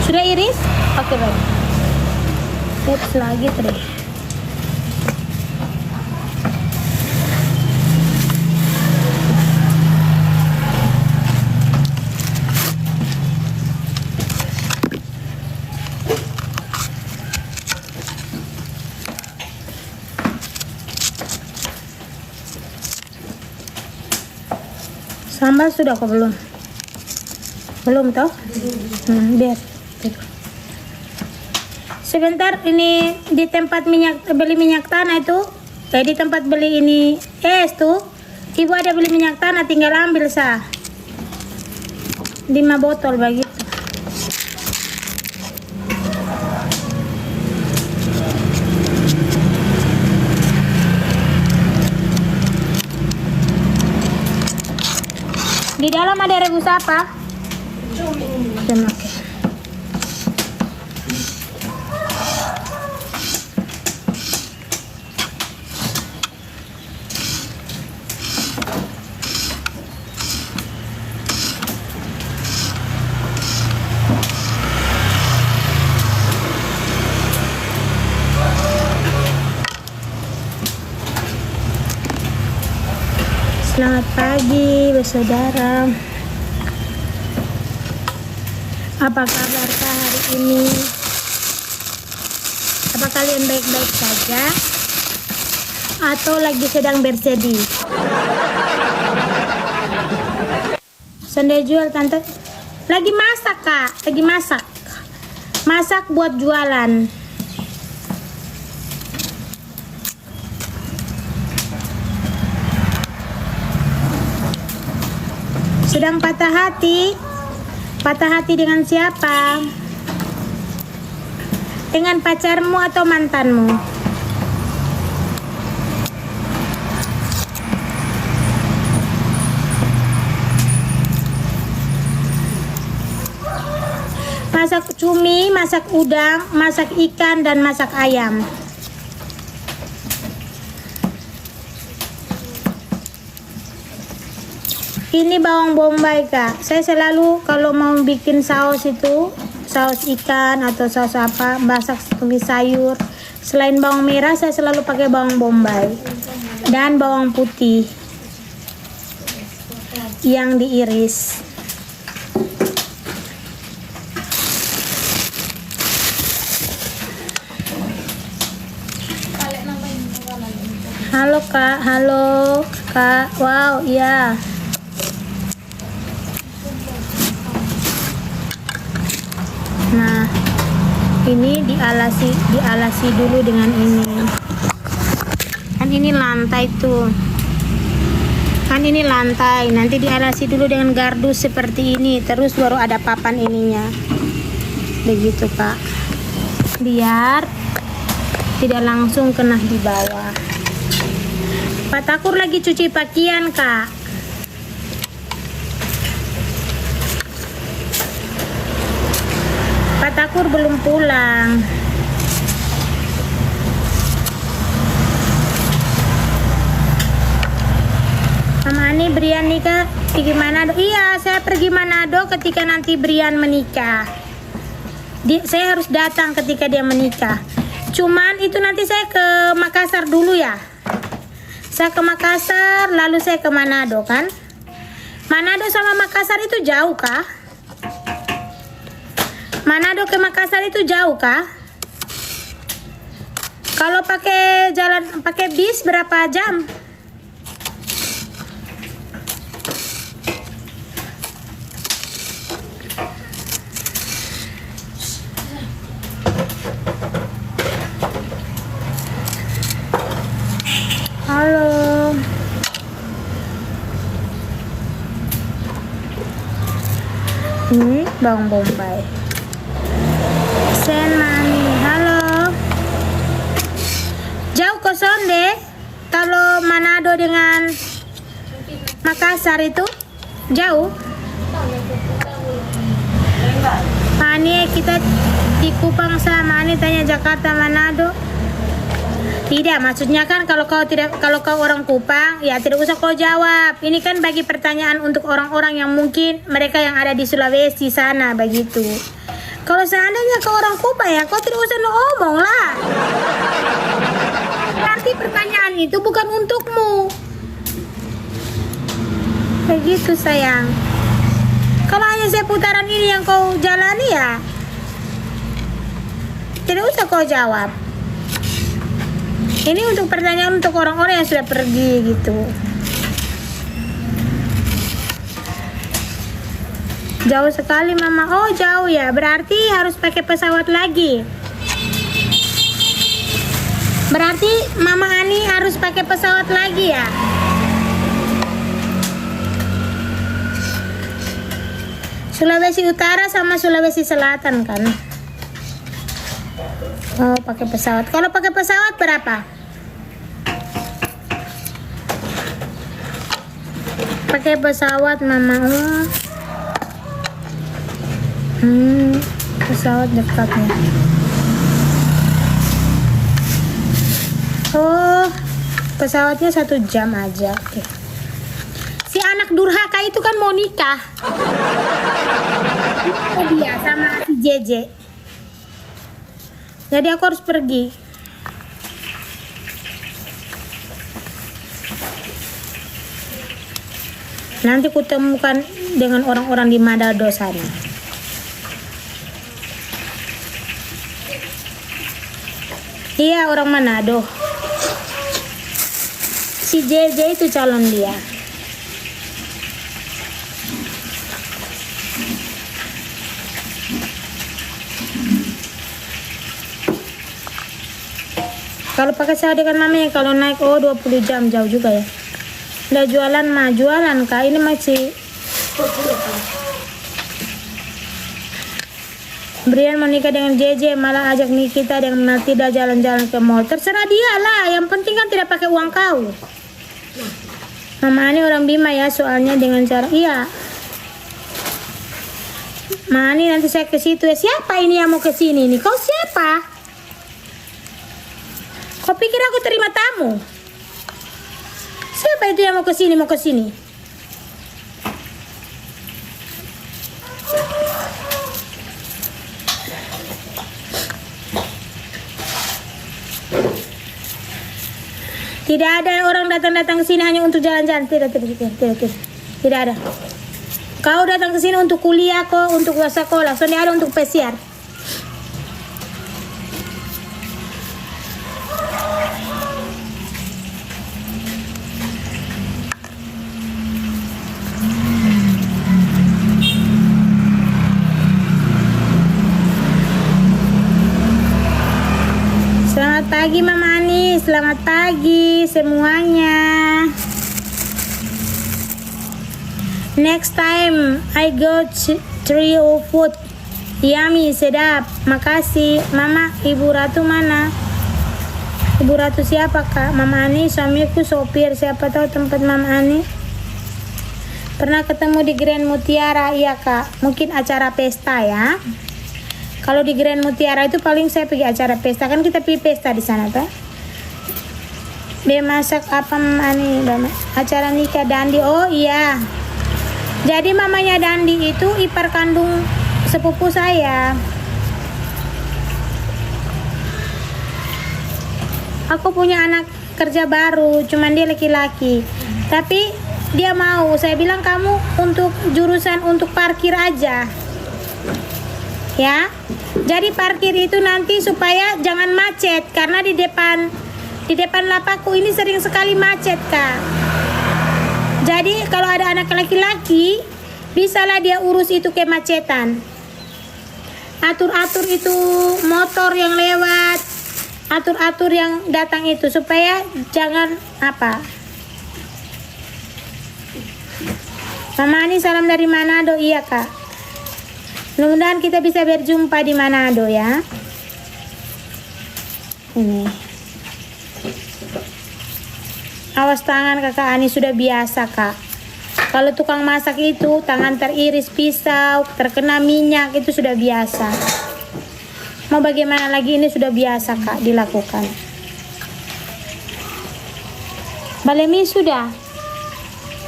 Sudah iris? Oke, baik. Tips lagi tuh deh. Sambal sudah kok belum? Belum toh? Biar. Sebentar, ini di tempat beli minyak tanah itu, di tempat beli ini es tuh, ibu ada beli minyak tanah, tinggal ambil 5 botol begitu. Di dalam ada rebus apa? Cumi. Oke. Selamat pagi, saudara. Apa kabarkah hari ini? Apa kalian baik-baik saja? Atau lagi sedang bersedih? Senda jual tante. Lagi masak, Kak. Lagi masak. Masak buat jualan. Sedang patah hati. Patah hati dengan siapa? Dengan pacarmu atau mantanmu? Masak cumi, masak udang, masak ikan, dan masak ayam. Ini bawang bombay, Kak. Saya selalu kalau mau bikin saus itu, saus ikan atau saus apa, masak tumis sayur, selain bawang merah saya selalu pakai bawang bombay dan bawang putih yang diiris. Halo, Kak. Halo, Kak. Wow, iya. Nah, ini dialasi dulu dengan ini. Kan ini lantai tuh. Kan ini lantai. Nanti dialasi dulu dengan gardus seperti ini. Terus baru ada papan ininya. Begitu, Kak. Biar tidak langsung kena di bawah. Pak Takur lagi cuci pakaian, Kak. Pak Takur belum pulang. Sama ini Brian nikah pergi Manado. Iya, saya pergi Manado ketika nanti Brian menikah. Saya harus datang ketika dia menikah. Cuman itu nanti saya ke Makassar dulu ya. Saya ke Makassar, lalu saya ke Manado kan. Manado sama Makassar itu jauh kah? Manado ke Makassar itu jauh kah? Kalau pakai bis berapa jam? Halo. Ini bawang bombay. Senani, halo. Jauh ke Sonde? Kalau Manado dengan Makassar itu jauh? Ini kita di Kupang sama ini tanya Jakarta Manado. Tidak, maksudnya kan kalau kau orang Kupang, ya tidak usah kau jawab. Ini kan bagi pertanyaan untuk orang-orang yang mungkin mereka yang ada di Sulawesi sana begitu. Kalau seandainya kau orang Kupang ya, kau tidak usah ngomong lah. Berarti pertanyaan itu bukan untukmu. Begitu sayang. Kalau hanya seputaran ini yang kau jalani ya, tidak usah kau jawab. Ini untuk pertanyaan untuk orang-orang yang sudah pergi gitu. Jauh sekali mama. Oh jauh ya, berarti harus pakai pesawat lagi. Berarti mama Ani harus pakai pesawat lagi ya. Sulawesi Utara sama Sulawesi Selatan kan. Oh pakai pesawat. Kalau pakai pesawat berapa? Pakai pesawat mama. Pesawat dekatnya. Oh pesawatnya 1 jam aja. Oke. Si anak durhaka itu kan mau nikah. Oh dia sama si JJ. Jadi aku harus pergi. Nanti kutemukan dengan orang-orang di Manado sana. Iya orang Manado. Si JJ itu calon dia. Kalau pakai saya dengan mamanya, kalau naik 20 jam jauh juga ya. Udah jualan mah jualan kak, ini masih Brian mau nikah dengan JJ, malah ajak Nikita dengan tidak jalan-jalan ke mall. Terserah dia lah, yang penting kan tidak pakai uang kau. Mama Ani orang Bima ya, soalnya dengan cara iya. Mama Ani nanti saya ke situ ya. Siapa ini yang mau ke sini nih? Kau siapa? Kau pikir aku terima tamu? Siapa itu yang mau ke sini? Mau ke sini? Tidak ada orang datang-datang ke sini hanya untuk jalan-jalan. Tidak. Tidak ada. Kau datang ke sini untuk kuliah kok, untuk sekolah. Soalnya ada untuk pesiar. Selamat pagi Mama Ani, selamat pagi semuanya. Next time I go trio food. Yummy, sedap. Makasih. Mama, Ibu Ratu mana? Ibu Ratu siapa kak? Mama Ani, suamiku sopir. Siapa tahu tempat Mama Ani? Pernah ketemu di Grand Mutiara? Iya kak, mungkin acara pesta ya. Kalau di Grand Mutiara itu paling saya pergi acara pesta, kan kita pergi pesta di sana Pak. Dia masak apa Mama Ani? Acara nikah Dandi. Oh iya. Jadi mamanya Dandi itu ipar kandung sepupu saya. Aku punya anak kerja baru, cuman dia laki-laki. Tapi dia mau, saya bilang kamu untuk jurusan untuk parkir aja. Ya. Jadi parkir itu nanti supaya jangan macet, karena di depan lapakku ini sering sekali macet kak. Jadi kalau ada anak laki-laki, bisalah dia urus itu kemacetan. Atur-atur itu motor yang lewat, atur-atur yang datang itu supaya jangan apa. Mama Ani salam dari Manado. Iya kak. Mudah-mudahan kita bisa berjumpa di Manado ya. Ini. Awas tangan kakak Ani, sudah biasa kak. Kalau tukang masak itu tangan teriris pisau, terkena minyak, itu sudah biasa. Mau bagaimana lagi, ini sudah biasa kak dilakukan. Balemi sudah.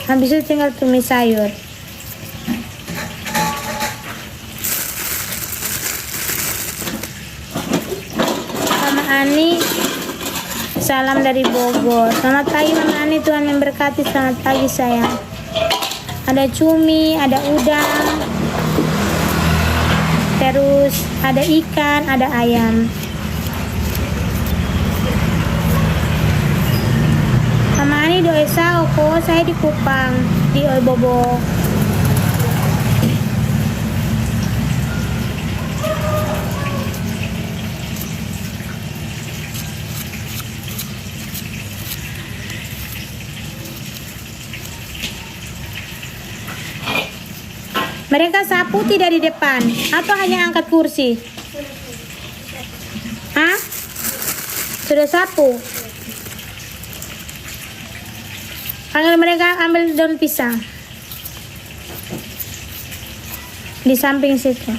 Habis itu tinggal tumis sayur. Mama Ani, salam dari Bogor. Selamat pagi Mama Ani, Tuhan memberkati. Selamat pagi sayang. Ada cumi, ada udang, terus ada ikan, ada ayam. Mama Ani doa Oko, saya di Kupang, di Oibobo. Mereka sapu tidak di depan atau hanya angkat kursi? Hah? Sudah sapu? Panggil mereka ambil daun pisang di samping situ.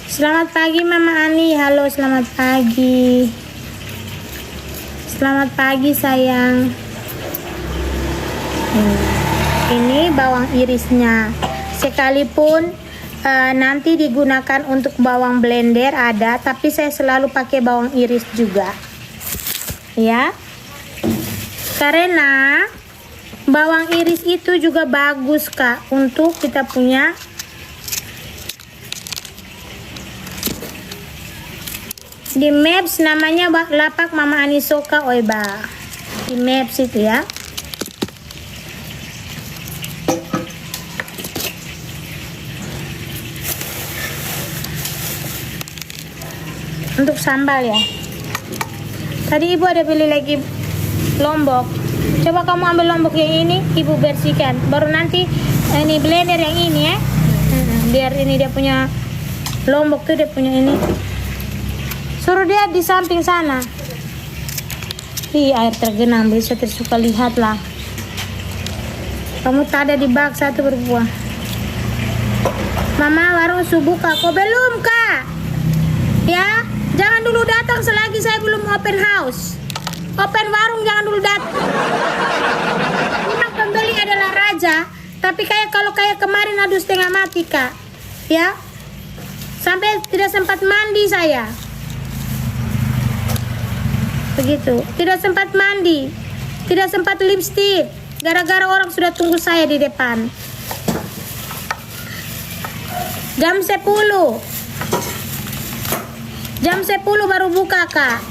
Selamat pagi Mama Ani. Halo, selamat pagi. Selamat pagi sayang. Ini bawang irisnya. Sekalipun nanti digunakan untuk bawang blender ada, tapi saya selalu pakai bawang iris juga. Ya. Karena bawang iris itu juga bagus Kak untuk kita punya di Maps namanya lapak Mama Anisoka Oiba. Di Maps itu ya. Untuk sambal ya. Tadi Ibu ada beli lagi lombok. Coba kamu ambil lombok yang ini, Ibu bersihkan. Baru nanti ini blender yang ini ya. Biar ini dia punya lombok tuh, dia punya ini. Suruh dia di samping sana. Air tergenang, bisa tersuka lihat lah. Kamu tak ada di bak satu berbuah. Mama, warung subuh Kak. Kok belum Kak? Ya, jangan dulu datang selagi saya belum open house. Open warung jangan dulu datang. Memang pembeli adalah raja, tapi kalau kayak kemarin aduh setengah mati Kak. Ya, sampai tidak sempat mandi saya. Begitu, tidak sempat mandi, tidak sempat lipstick, gara-gara orang sudah tunggu saya di depan. Jam 10 baru buka Kak.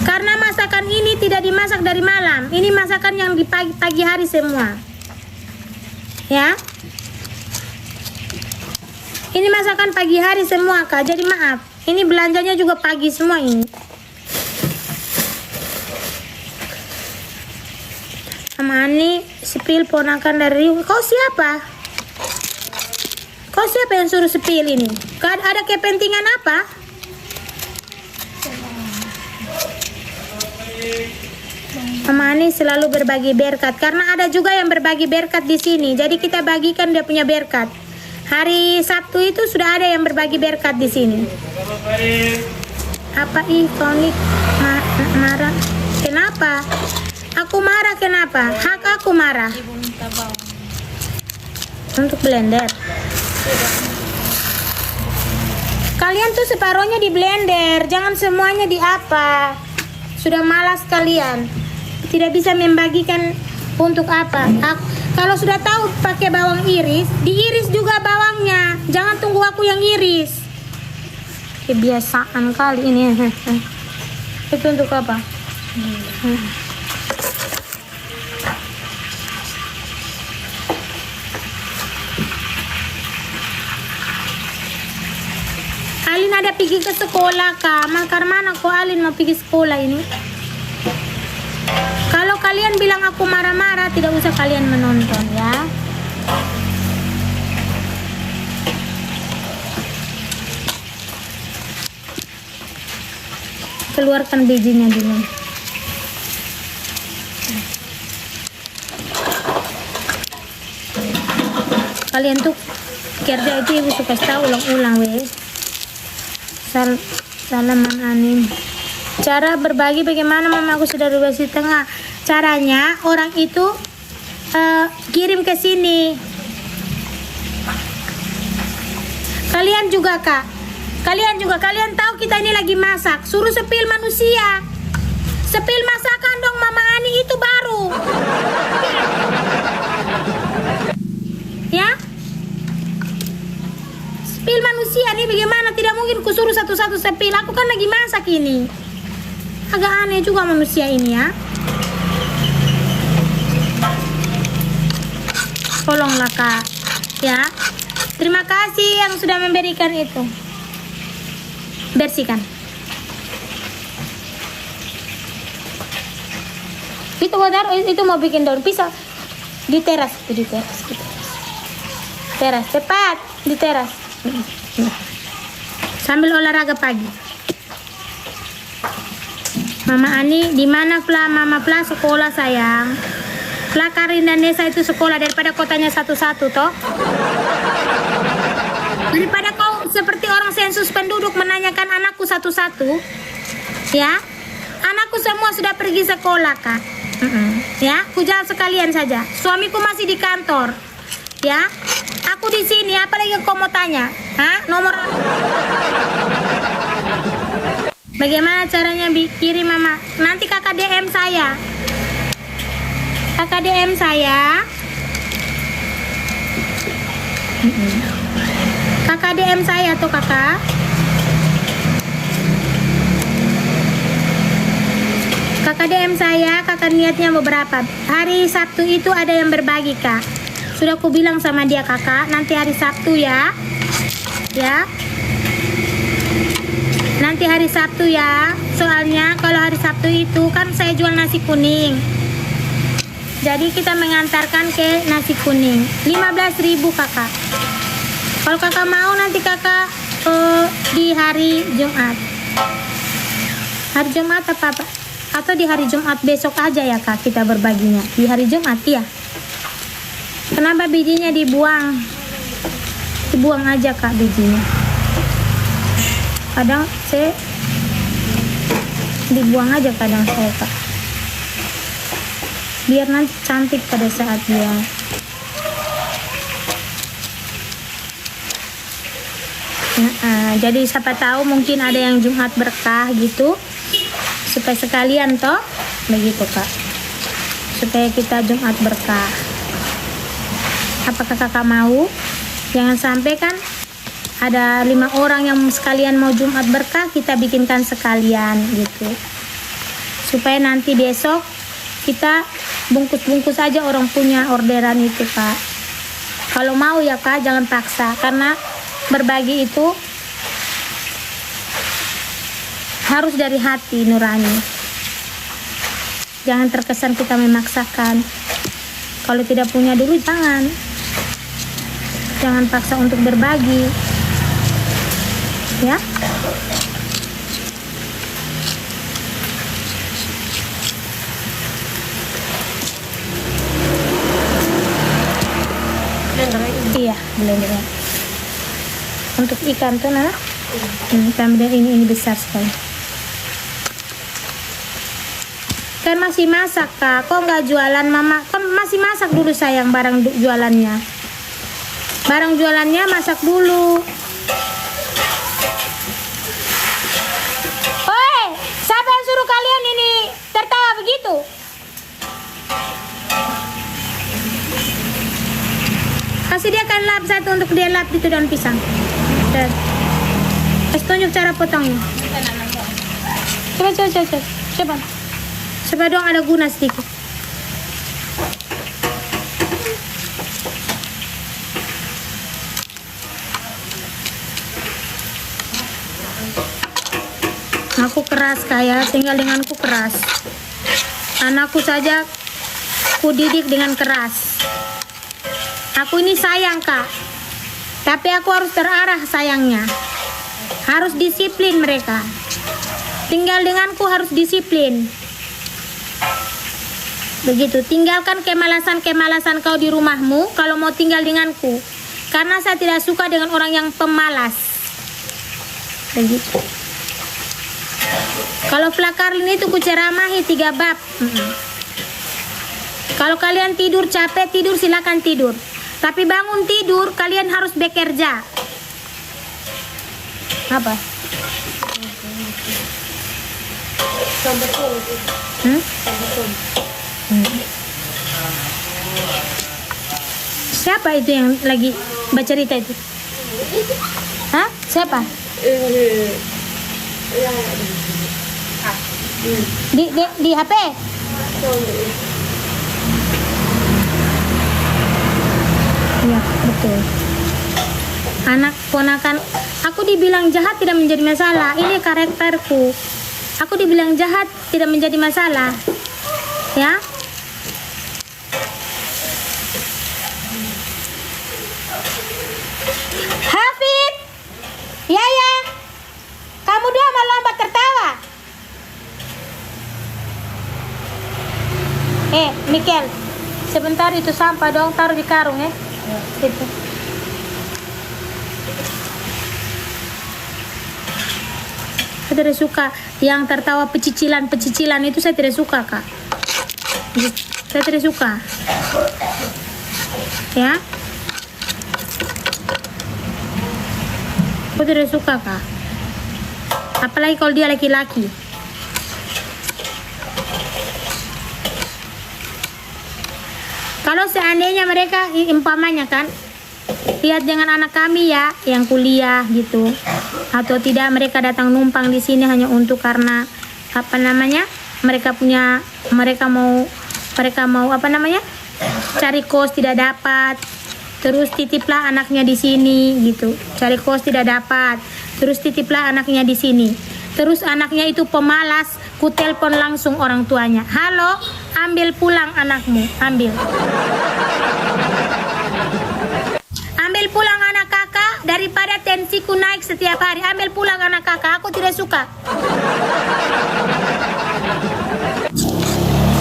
Karena masakan ini tidak dimasak dari malam, ini masakan yang di pagi hari semua. Ya, ini masakan pagi hari semua Kak, jadi maaf, ini belanjanya juga pagi semua ini. Mama Ani, Sepil ponakan dari kau siapa? Kau siapa yang suruh Sepil ini? Kau ada kepentingan apa? Mama Ani selalu berbagi berkat karena ada juga yang berbagi berkat di sini. Jadi kita bagikan dia punya berkat. Hari Sabtu itu sudah ada yang berbagi berkat di sini. Apa kau nih marah? Kenapa? Aku marah kenapa? Hak aku marah. Ibu minta bawang. Untuk blender. Kalian tuh separohnya di blender, jangan semuanya di apa. Sudah malas kalian. Tidak bisa membagikan untuk apa. Kalau sudah tahu pakai bawang iris, diiris juga bawangnya. Jangan tunggu aku yang iris. Kebiasaan kali ini. Itu untuk apa? Alin ada pergi ke sekolah Kak. Makar mana kok Alin mau pergi sekolah ini? Kalau kalian bilang aku marah-marah, tidak usah kalian menonton ya. Keluarkan bijinya dulu. Kalian tuh kerja itu ibu suka tahu ulang-ulang weh. Salaman Anim. Cara berbagi bagaimana mama? Aku sudah 12,5. Caranya orang itu kirim ke sini. Kalian juga kak. Kalian tahu kita ini lagi masak. Suruh sepil manusia. Sepil masakan dong mama Ani itu baru. Ya? Sepil manusia nih bagaimana? Tidak mungkin kusuruh satu-satu sepil. Aku kan lagi masak ini. Agak aneh juga manusia ini ya. Tolonglah kak. Ya. Terima kasih yang sudah memberikan itu. Bersihkan. Itu wajar, itu mau bikin daun pisang di teras, teras cepat di teras. Sambil olahraga pagi. Mama Ani, di mana Mama Pla sekolah sayang? Pla Karin dan Nesa itu sekolah daripada kotanya satu-satu toh. Daripada kau seperti orang sensus penduduk menanyakan anakku satu-satu, ya. Anakku semua sudah pergi sekolah kak. Ya, ku jalan sekalian saja. Suamiku masih di kantor. Ya, aku di sini. Apalagi yang kau mau tanya? Nomor. Bagaimana caranya kirim mama? Nanti kakak DM saya. Kakak DM saya. Kakak DM saya tuh kakak. Kakak DM saya, kakak niatnya beberapa. Hari Sabtu itu ada yang berbagi kak. Sudah aku bilang sama dia kakak, nanti hari Sabtu ya. Ya. Nanti hari Sabtu ya. Soalnya kalau hari Sabtu itu kan saya jual nasi kuning. Jadi kita mengantarkan ke nasi kuning. 15.000 kakak. Kalau kakak mau nanti kakak di hari Jumat. Hari Jumat apa? Atau di hari Jumat besok aja ya kak kita berbaginya. Di hari Jumat ya. Kenapa bijinya dibuang? Dibuang aja kak bijinya. Kadang saya dibuang aja kadang saya kak. Biar nanti cantik pada saat dia. Jadi siapa tahu mungkin ada yang Jumat berkah gitu. Supaya sekalian toh begitu kak, supaya kita Jumat berkah. Apakah kakak mau? Jangan sampai kan ada 5 orang yang sekalian mau Jumat berkah, kita bikinkan sekalian gitu, supaya nanti besok kita bungkus-bungkus aja orang punya orderan itu kak. Kalau mau ya kak, jangan paksa, karena berbagi itu harus dari hati nurani. Jangan terkesan kita memaksakan. Kalau tidak punya dulu jangan paksa untuk berbagi. Ya. Blender aja. Iya, blender. Untuk ikan tuh nah. Ini besar sekali. Kan masih masak kak, kok nggak jualan mama? Kan masih masak dulu sayang barang jualannya. Barang jualannya masak dulu. Oi, siapa yang suruh kalian ini tertawa begitu? Kasih dia kan lap satu untuk dia lap itu daun pisang. Tunjuk cara potongnya. Coba. Coba dong ada guna sedikit. Aku keras kayak, tinggal denganku keras. Anakku saja ku didik dengan keras. Aku ini sayang kak, tapi aku harus terarah sayangnya. Harus disiplin mereka. Tinggal denganku harus disiplin. Begitu, tinggalkan kemalasan-kemalasan kau di rumahmu kalau mau tinggal denganku. Karena saya tidak suka dengan orang yang pemalas. begitu. Kalau Flakarlin itu kuceramahi 3 bab. Kalau kalian tidur capek tidur silakan tidur. Tapi bangun tidur kalian harus bekerja. Apa? Siapa itu yang lagi baca cerita itu? Hah? Siapa? Di HP? Iya, betul. Anak ponakan aku dibilang jahat tidak menjadi masalah. Ini karakterku. Aku dibilang jahat tidak menjadi masalah. Ya. Hafid. Ya. Kamu dua mau lomba tertawa. Mikel. Sebentar itu sampah dong, taruh di karung ya. Itu. Saya tidak suka yang tertawa pecicilan itu, saya tidak suka, Kak. Saya tidak suka. Ya. Aku tidak suka, Kak. Apalagi kalau dia laki-laki. Kalau seandainya mereka umpamanya kan lihat dengan anak kami ya yang kuliah gitu, atau tidak mereka datang numpang di sini hanya untuk karena apa namanya mereka mau cari kos tidak dapat, terus titiplah anaknya di sini gitu, cari kos tidak dapat, terus titiplah anaknya di sini, terus anaknya itu pemalas, ku telepon langsung orang tuanya, halo, ambil pulang anakmu, ambil pulang anak kakak daripada tensiku naik setiap hari, ambil pulang anak kakak, aku tidak suka.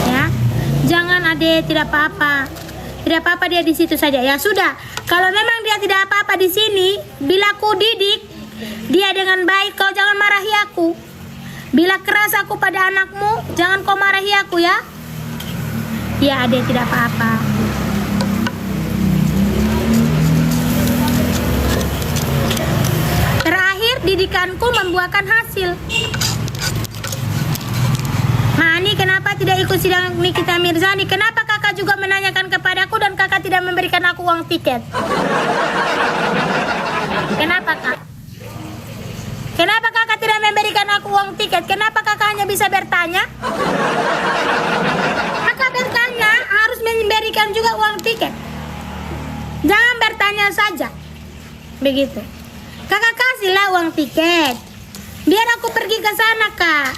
Ya, jangan adek, tidak apa-apa dia di situ saja. Ya sudah, kalau memang dia tidak apa-apa di sini, bila aku didik dia dengan baik, kau jangan marahi aku. Bila keras aku pada anakmu, jangan kau marahi aku ya. Ya adek, tidak apa-apa. Terakhir didikanku membuahkan hasil. Mani, kenapa tidak ikut sidang Nikita Mirzani? Kenapa kakak juga menanyakan kepadaku dan kakak tidak memberikan aku uang tiket? Kenapa kak? Kenapa kakak tidak memberikan aku uang tiket? Kenapa kakak hanya bisa bertanya? Kakak bertanya harus memberikan juga uang tiket. Jangan bertanya saja. Begitu. Kakak kasihlah uang tiket. Biar aku pergi ke sana, Kak.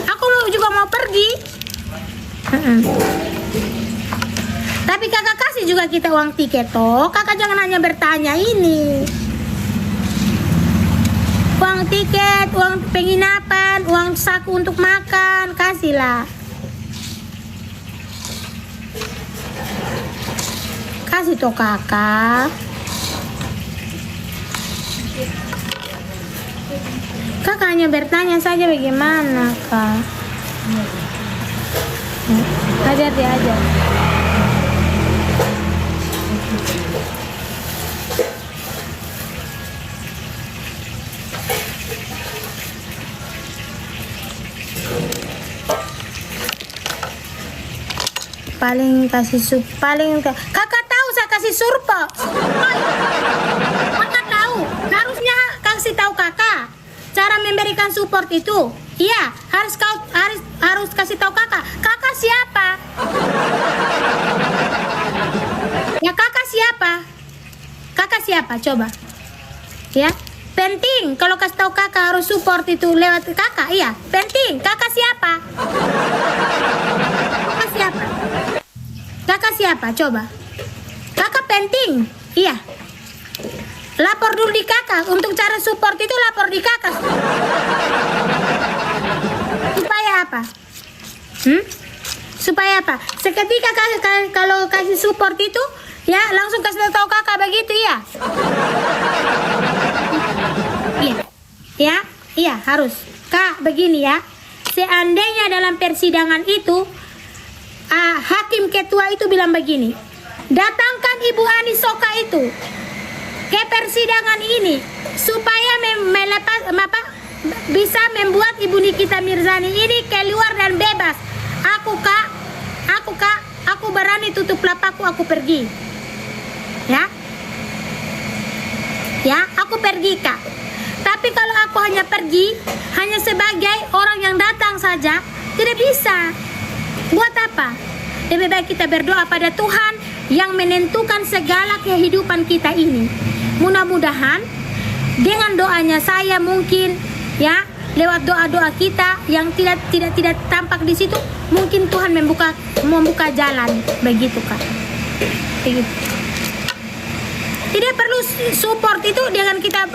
Aku juga mau pergi. Tapi kakak kasih juga kita uang tiket toh. Kakak jangan hanya bertanya ini. Uang tiket, uang penginapan, uang saku untuk makan, kasihlah. Kasih toh kakak. Kakak hanya bertanya saja bagaimana kak. Ajar dia ajar. Paling kasih sup, paling kakak tahu saya kasih surpo. Kakak tahu, harusnya kasih tahu kakak cara memberikan support itu. Iya, harus kasih tahu kakak. Kakak siapa? Ya kakak siapa? Kakak siapa? Coba. Ya, penting kalau kasih tahu kakak harus support itu lewat kakak. Iya, penting. Kakak siapa? Kakak siapa? Kakak siapa? Coba. Kakak penting. Iya. Lapor dulu di kakak. Untuk cara support itu lapor di kakak. Supaya apa? Supaya apa? Seketika kalau kasih support itu, ya langsung kasih tahu kakak begitu ya. Iya. Ya. Iya, harus. Kak, begini ya. Seandainya dalam persidangan itu hakim ketua itu bilang begini, datangkan Ibu Ani Soka itu ke persidangan ini supaya bisa membuat Ibu Nikita Mirzani ini keluar dan bebas. Aku berani tutup lapaku, aku pergi. Ya, aku pergi, Kak. Tapi kalau aku hanya pergi, hanya sebagai orang yang datang saja, tidak bisa. Buat apa? Lebih baik kita berdoa pada Tuhan yang menentukan segala kehidupan kita ini. Mudah-mudahan dengan doanya saya mungkin ya, lewat doa-doa kita yang tidak tampak di situ, mungkin Tuhan membuka jalan, begitu Kak. Begitu. Tidak perlu support itu dengan kita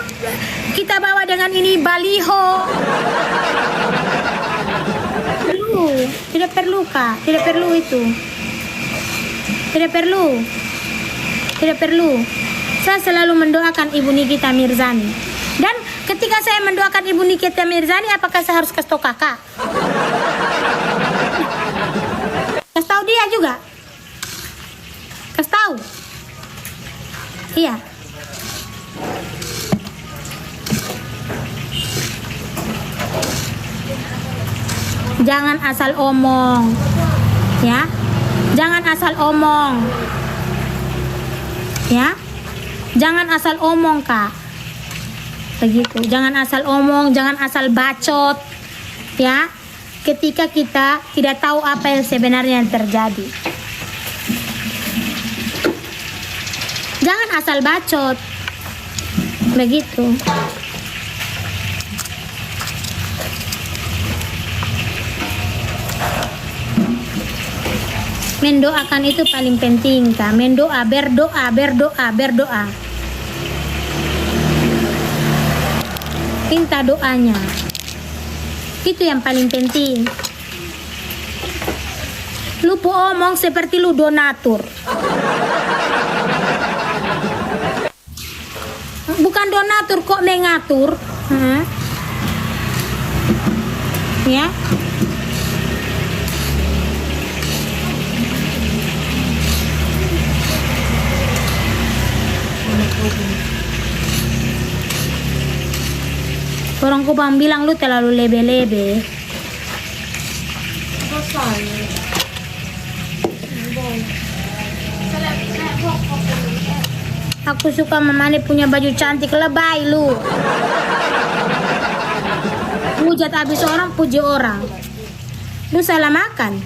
bawa dengan ini baliho. Tidak perlu Kak, tidak perlu itu. Tidak perlu. Saya selalu mendoakan Ibu Nikita Mirzani. Dan ketika saya mendoakan Ibu Nikita Mirzani, apakah saya harus kasih tahu Kakak? Kasih tahu dia juga? Kasih tahu? Iya. Jangan asal omong. Ya. Jangan asal omong. Ya. Jangan asal omong, Kak. Begitu. Jangan asal omong, jangan asal bacot. Ya. Ketika kita tidak tahu apa yang sebenarnya terjadi. Jangan asal bacot. Begitu. Mendoakan itu paling penting, Kak. Berdoa. Minta doanya. Itu yang paling penting. Lu omong seperti lu donatur. Bukan donatur kok mengatur. Ya. Orang Kubang bilang lu terlalu lebe-lebe. Aku suka Mamane punya baju cantik, lebay lu. Hujat habis orang, puji orang. Lu salah makan.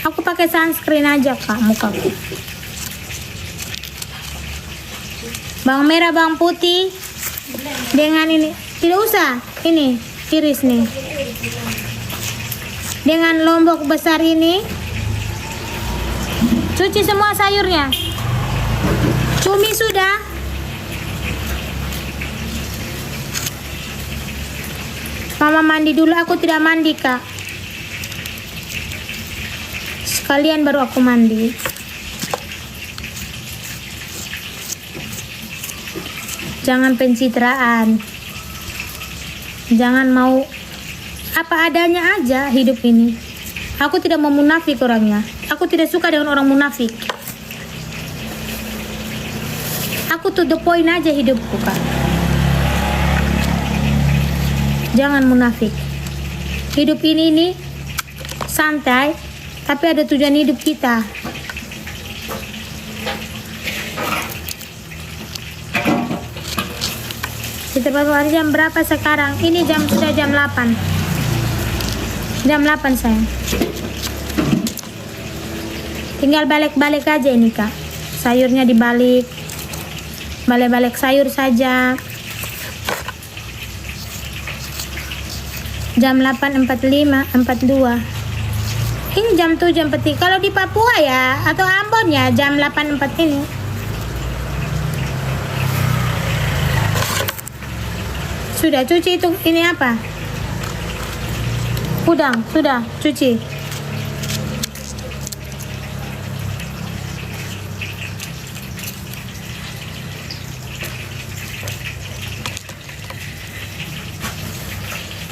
Aku pakai sunscreen aja Kak, mukaku. Bawang merah, bawang putih dengan ini. Tidak usah, ini iris nih. Dengan lombok besar ini. Cuci semua sayurnya. Cumi sudah. Mama mandi dulu, aku tidak mandi Kak. Sekalian baru aku mandi. Jangan pencitraan. Jangan mau apa adanya aja hidup ini. Aku tidak mau munafik orangnya. Aku tidak suka dengan orang munafik. Aku to the point aja hidupku Kak. Jangan munafik. Hidup ini santai, tapi ada tujuan hidup kita. Kita baru jam berapa sekarang? Ini sudah jam 8. Jam 8 sayang. Tinggal balik-balik aja ini Kak. Sayurnya dibalik. Balik-balik sayur saja. Jam 8.45, 42. Ini jam 7.43. Kalau di Papua ya, atau Ambon ya, jam 8.4 ini. Sudah cuci itu, ini apa? Udang, sudah cuci.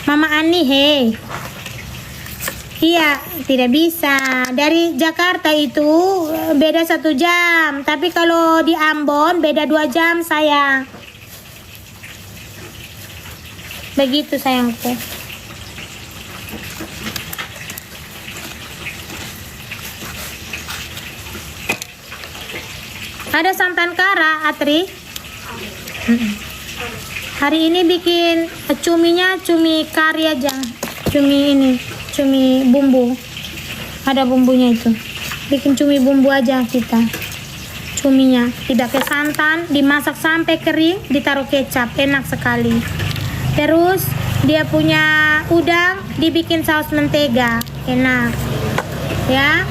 Mama Ani, hei. Iya, tidak bisa. Dari Jakarta itu beda 1 jam. Tapi kalau di Ambon beda 2 jam, sayang. Begitu, sayangku. Ada santan kara, Atri. Hari ini bikin cuminya cumi kari aja. Cumi ini, cumi bumbu. Ada bumbunya itu. Bikin cumi bumbu aja kita. Cuminya tidak pakai santan, dimasak sampai kering, ditaruh kecap, enak sekali. Terus dia punya udang, dibikin saus mentega, enak. Ya.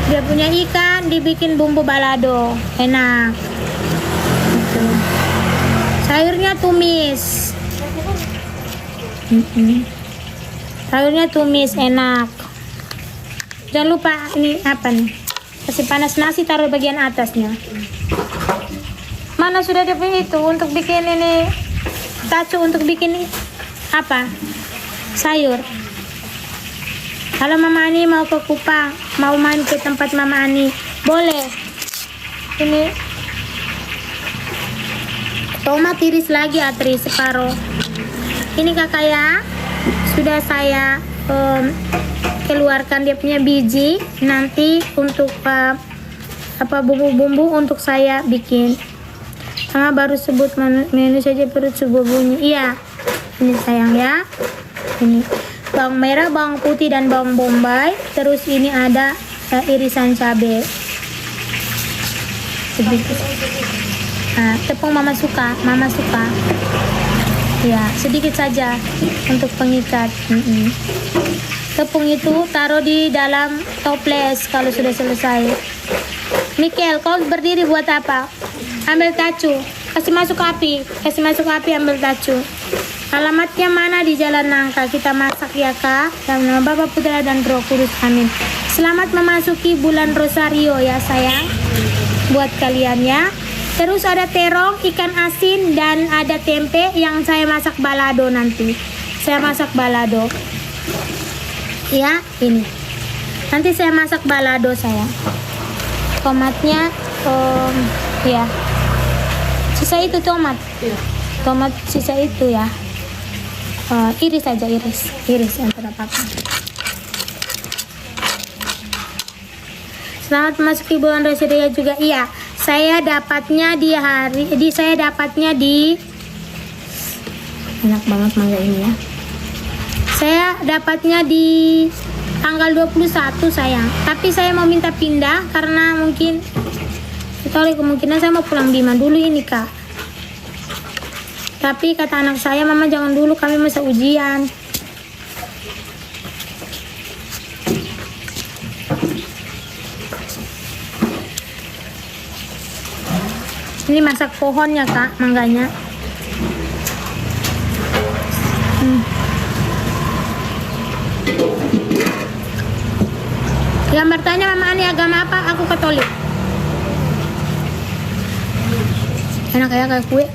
Dia punya ikan, dibikin bumbu balado, enak. Gitu. Sayurnya tumis. Sayurnya tumis, enak. Jangan lupa ini apa nih? Kasih panas nasi, taruh bagian atasnya. Mana sudah ada itu untuk bikin ini tacu, untuk bikin apa? Sayur. Kalau Mama Ani mau ke Kupang, mau main ke tempat Mama Ani, boleh. Ini tomat tiris lagi, Atri, separuh. Ini kakak ya, sudah saya keluarkan dia punya biji. Nanti untuk apa bumbu-bumbu untuk saya bikin. Mama baru sebut menu saja perut subuh bunyi. Iya, ini sayang ya. Ini bawang merah, bawang putih dan bawang bombay. Terus ini ada irisan cabai sedikit. Nah, tepung mama suka ya, sedikit saja untuk pengikat. Tepung itu taruh di dalam toples kalau sudah selesai. Mikel, kau berdiri buat apa? Ambil tacu, kasih masuk api, ambil tacu. Alamatnya mana? Di Jalan Nangka. Kita masak ya kak. Dalam nama Bapa, Putra dan Roh Kudus, amin. Selamat memasuki bulan Rosario ya sayang, buat kalian ya. Terus ada terong, ikan asin, dan ada tempe yang saya masak balado nanti. Saya masak balado. Ya, ini. Nanti saya masak balado sayang. Tomatnya, ya. Sisa itu tomat. Tomat sisa itu ya. Iris aja, iris antara apa. Selamat memasuki bulan Rosario juga. Iya, saya dapatnya di enak banget mangga ini ya. Saya dapatnya di tanggal 21 sayang. Tapi saya mau minta pindah karena mungkin kemungkinan saya mau pulang Bima dulu ini kak. Tapi kata anak saya, mama jangan dulu, kami masa ujian. Ini masak pohonnya kak, mangganya. Yang bertanya Mama Ani agama apa? Aku Katolik. Enak ya kayak kue.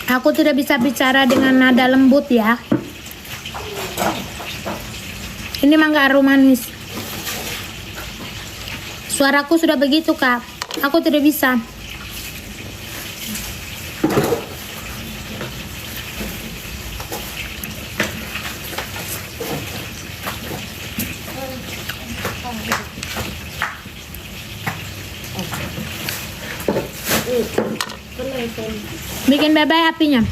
Aku tidak bisa bicara dengan nada lembut ya. Ini mangga aroma manis. Suaraku sudah begitu kak. Aku tidak bisa. Bikin bebek apinya.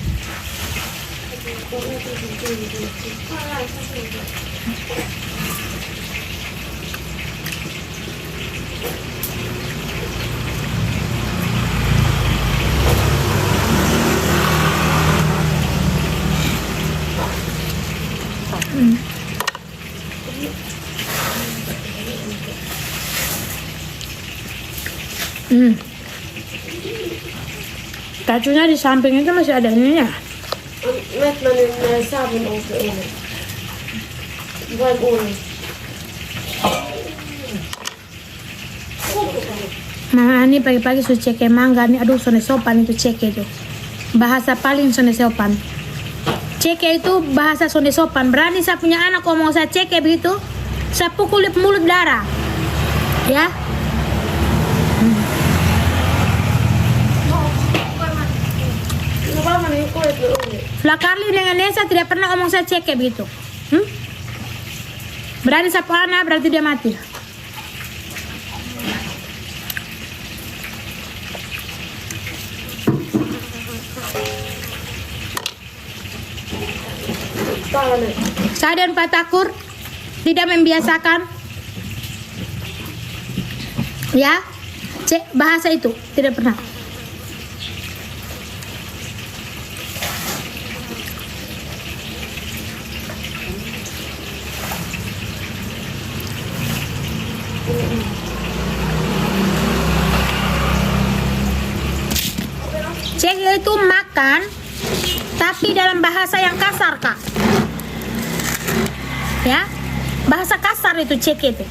Tacunya di samping itu masih ada ininya. Nah, ini pagi-pagi sudah cek mangga nih. Aduh, sone sopan itu cek itu. Bahasa paling sone sopan. Cek itu bahasa sone sopan. Berani saya punya anak ngomong saya cek begitu, saya pukul mulut darah. Ya. Lakarli dengan Nesa tidak pernah ngomong saya cek begitu. Berani saya anak berarti dia mati. Saya dan Pak Takur tidak membiasakan ya cek bahasa itu, tidak pernah. Cek itu makan tapi dalam bahasa yang kasar, Kak. Ya, bahasa kasar itu cek itu.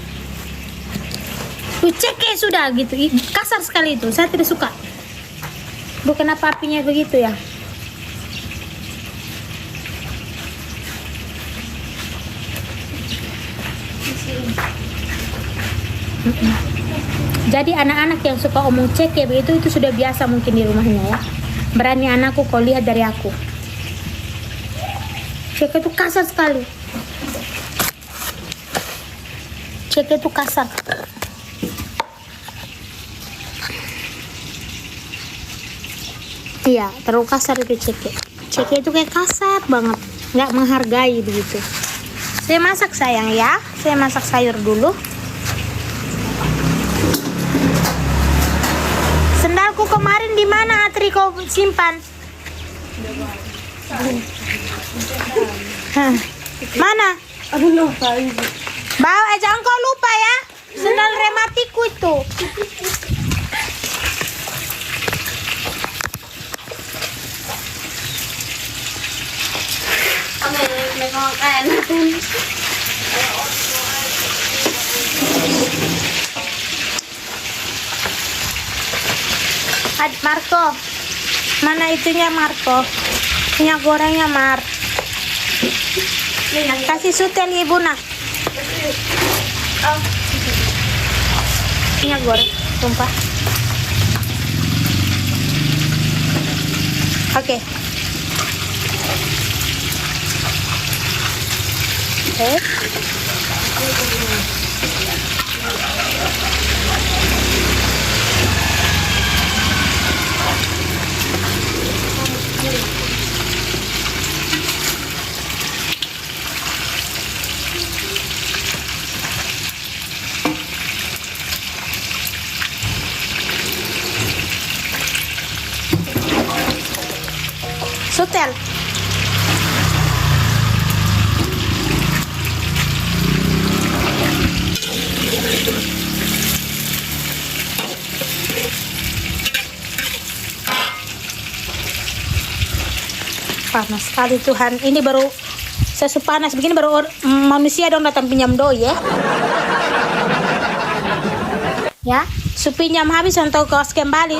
Tuh cek sudah gitu, kasar sekali itu. Saya tidak suka. Bu, kenapa apinya begitu ya? Jadi anak-anak yang suka omong cek ya begitu itu sudah biasa mungkin di rumahnya ya. Berani anakku kau lihat dari aku. Cek itu kasar sekali. Cek itu kasar. Iya, terlalu kasar itu cek. Cek itu kayak kasar banget, nggak menghargai begitu. Saya masak sayang ya. Saya masak sayur dulu. Sendalku kemarin di mana Atri kau simpan? Hah. Mana? Aduh lupa ibu. Bawa jangan kau lupa ya. Sendal rematiku itu. Marco, mana itunya Marco? Minyak gorengnya Mar. Kasih sutel ibu nak. Minyak goreng, tumpah. Oke. Sutel. Panas sekali Tuhan. Ini baru sepanas begini baru manusia dong datang pinjam doi ya. Ya, supinjam habis untuk kos kembali.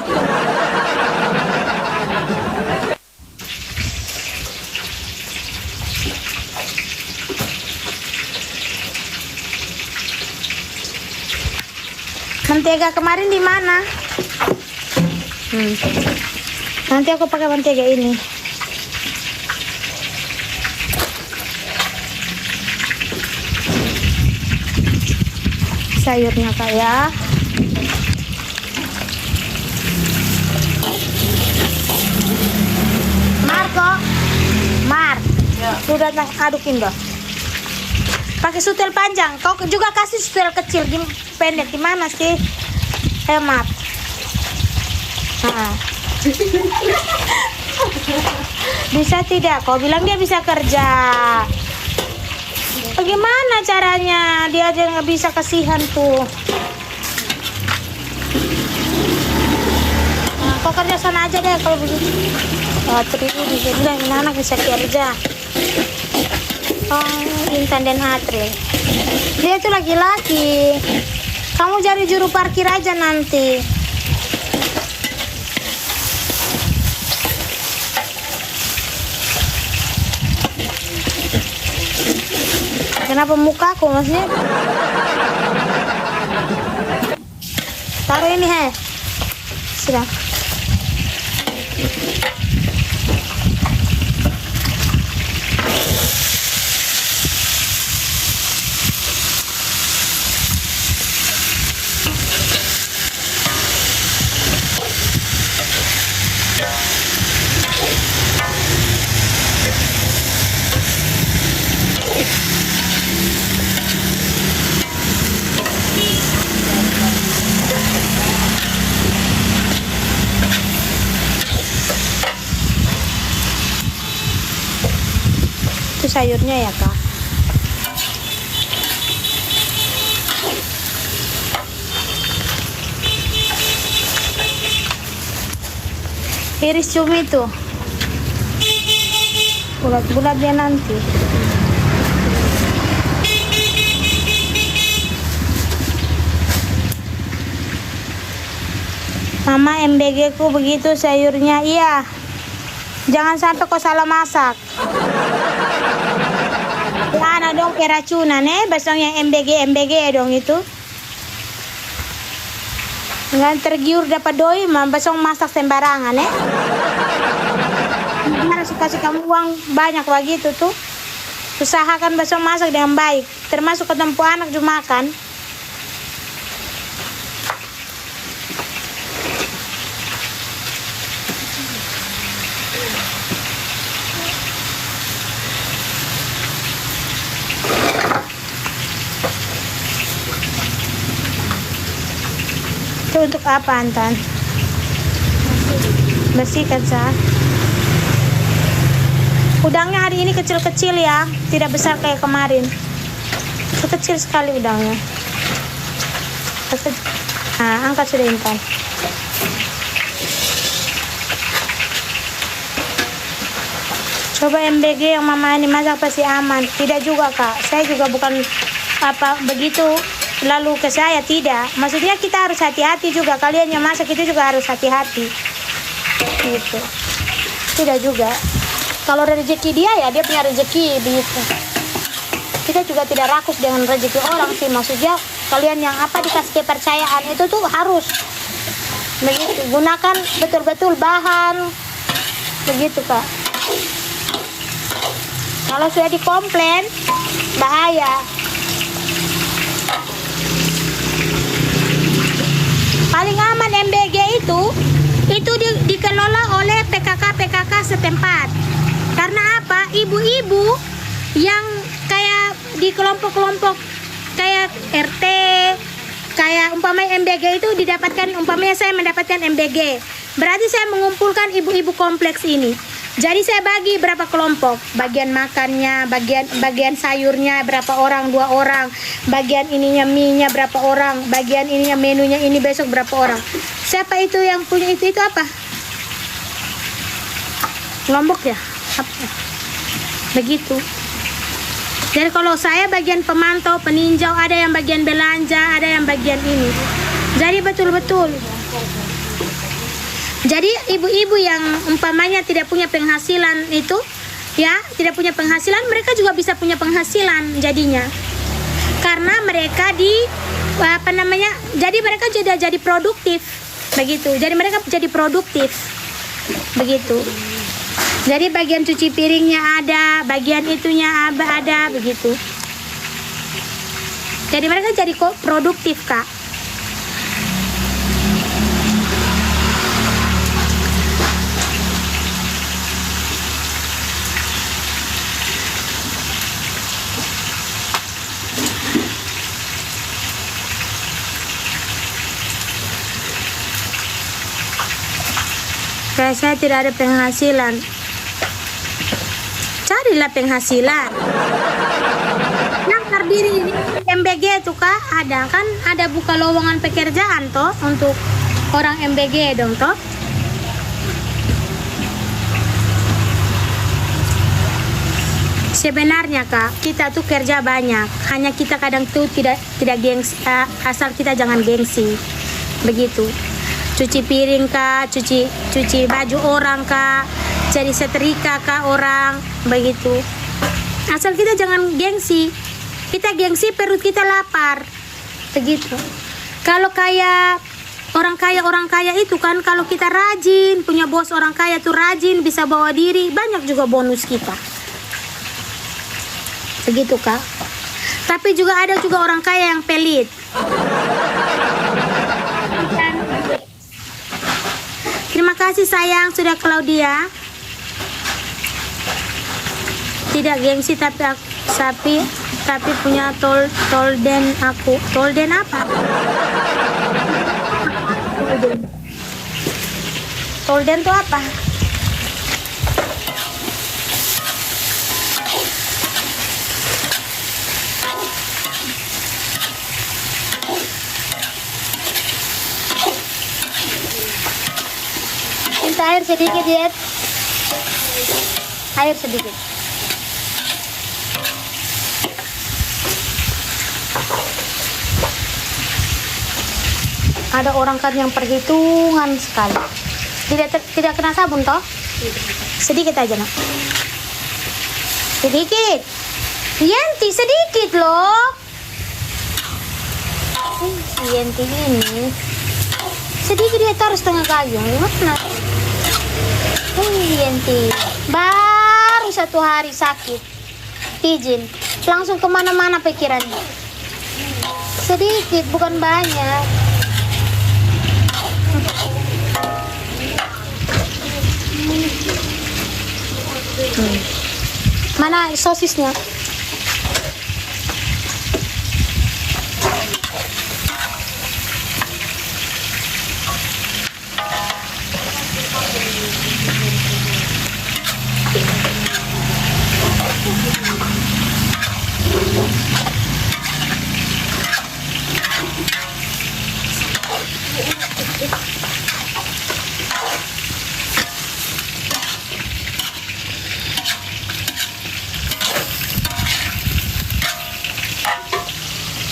Mentega kemarin di mana? Nanti aku pakai mentega ini. Sayurnya kayak Marco, Mar, ya. Sudah adukin dong. Pakai sutel panjang. Kau juga kasih sutel kecil, pendek gimana sih? Hemat. Nah. Bisa tidak? Kau bilang dia bisa kerja. Bagaimana caranya? Dia aja nggak bisa, kasihan tuh. Nah, kau kerja sana aja deh kalau begitu. Oh, terus di sini anak bisa kerja. Oh, ini Intan dan April. Dia tuh laki-laki. Kamu jadi juru parkir aja nanti. Kenapa mukaku maksudnya? Taruh ini sudah. Itu sayurnya ya kak. Iris cumi tuh bulat-bulat dia nanti. Mama, MBG ku begitu sayurnya. Iya, jangan sampai kau salah masak. Ya, dong keracunan basang yang MBG dong itu. Jangan tergiur dapat doi mah basang masak sembarangan Harus kasih kamu uang banyak begitu tuh. Usahakan basang masak dengan baik, termasuk ketemu anak juga makan. Itu untuk apa Antan? Bersihkan sah. Udangnya hari ini kecil-kecil ya, tidak besar kayak kemarin. Kecil sekali udangnya. Nah, angkat sudah Intan. Coba MBG yang mama ini masak pasti aman. Tidak juga kak, saya juga bukan apa begitu lalu ke saya, tidak. Maksudnya kita harus hati-hati juga. Kalian yang masak itu juga harus hati-hati. Gitu. Tidak juga. Kalau rezeki dia ya dia punya rezeki begitu. Kita juga tidak rakus dengan rezeki orang sih. Maksudnya kalian yang apa dikasih kepercayaan itu tuh harus begitu. Gunakan betul-betul bahan begitu kak. Kalau sudah dikomplain bahaya. Paling aman MBG itu dikelola oleh PKK setempat. Karena apa? Ibu-ibu yang kayak di kelompok-kelompok kayak RT, kayak umpamanya MBG itu didapatkan, umpamanya saya mendapatkan MBG. Berarti saya mengumpulkan ibu-ibu kompleks ini. Jadi saya bagi berapa kelompok, bagian makannya, bagian sayurnya berapa orang, 2 orang, bagian ininya mie-nya berapa orang, bagian ininya menunya ini besok berapa orang. Siapa itu yang punya itu apa? Lombok ya? Apa? Begitu. Jadi kalau saya bagian pemantau, peninjau, ada yang bagian belanja, ada yang bagian ini. Jadi betul-betul. Jadi ibu-ibu yang umpamanya tidak punya penghasilan itu, ya, tidak punya penghasilan, mereka juga bisa punya penghasilan jadinya. Karena mereka jadi mereka jadi produktif, begitu. Jadi mereka jadi produktif, begitu. Jadi bagian cuci piringnya ada, bagian itunya ada, begitu. Jadi mereka jadi kok produktif kak. Kayak saya tidak ada penghasilan, carilah penghasilan. Yang terdiri di MBG itu kak, ada buka lowongan pekerjaan toh untuk orang MBG dong toh. Sebenarnya kak, kita tuh kerja banyak, hanya kita kadang tuh tidak gengsi, asal kita jangan gengsi, begitu. Cuci piring kak, cuci baju orang kak, jadi setrika kak orang, begitu. Asal kita jangan gengsi, kita gengsi perut kita lapar, begitu. Kalau kayak orang kaya itu kan, kalau kita rajin, punya bos orang kaya tuh rajin, bisa bawa diri, banyak juga bonus kita. Begitu kak. Tapi juga ada juga orang kaya yang pelit. Terima kasih sayang sudah Claudia. Tidak gengsi tapi punya tolden aku. Tolden apa? Tolden itu apa? Minta air sedikit ya. Air sedikit. Ada orang kan yang perhitungan sekali. Tidak kena sabun toh? Sedikit aja nak. Sedikit. Yanti sedikit loh. Yanti ini sedikit, dia taruh setengah gayung. Gimana? Yanti baru 1 hari sakit, izin langsung kemana-mana pikirannya. Sedikit bukan banyak. Mana sosisnya?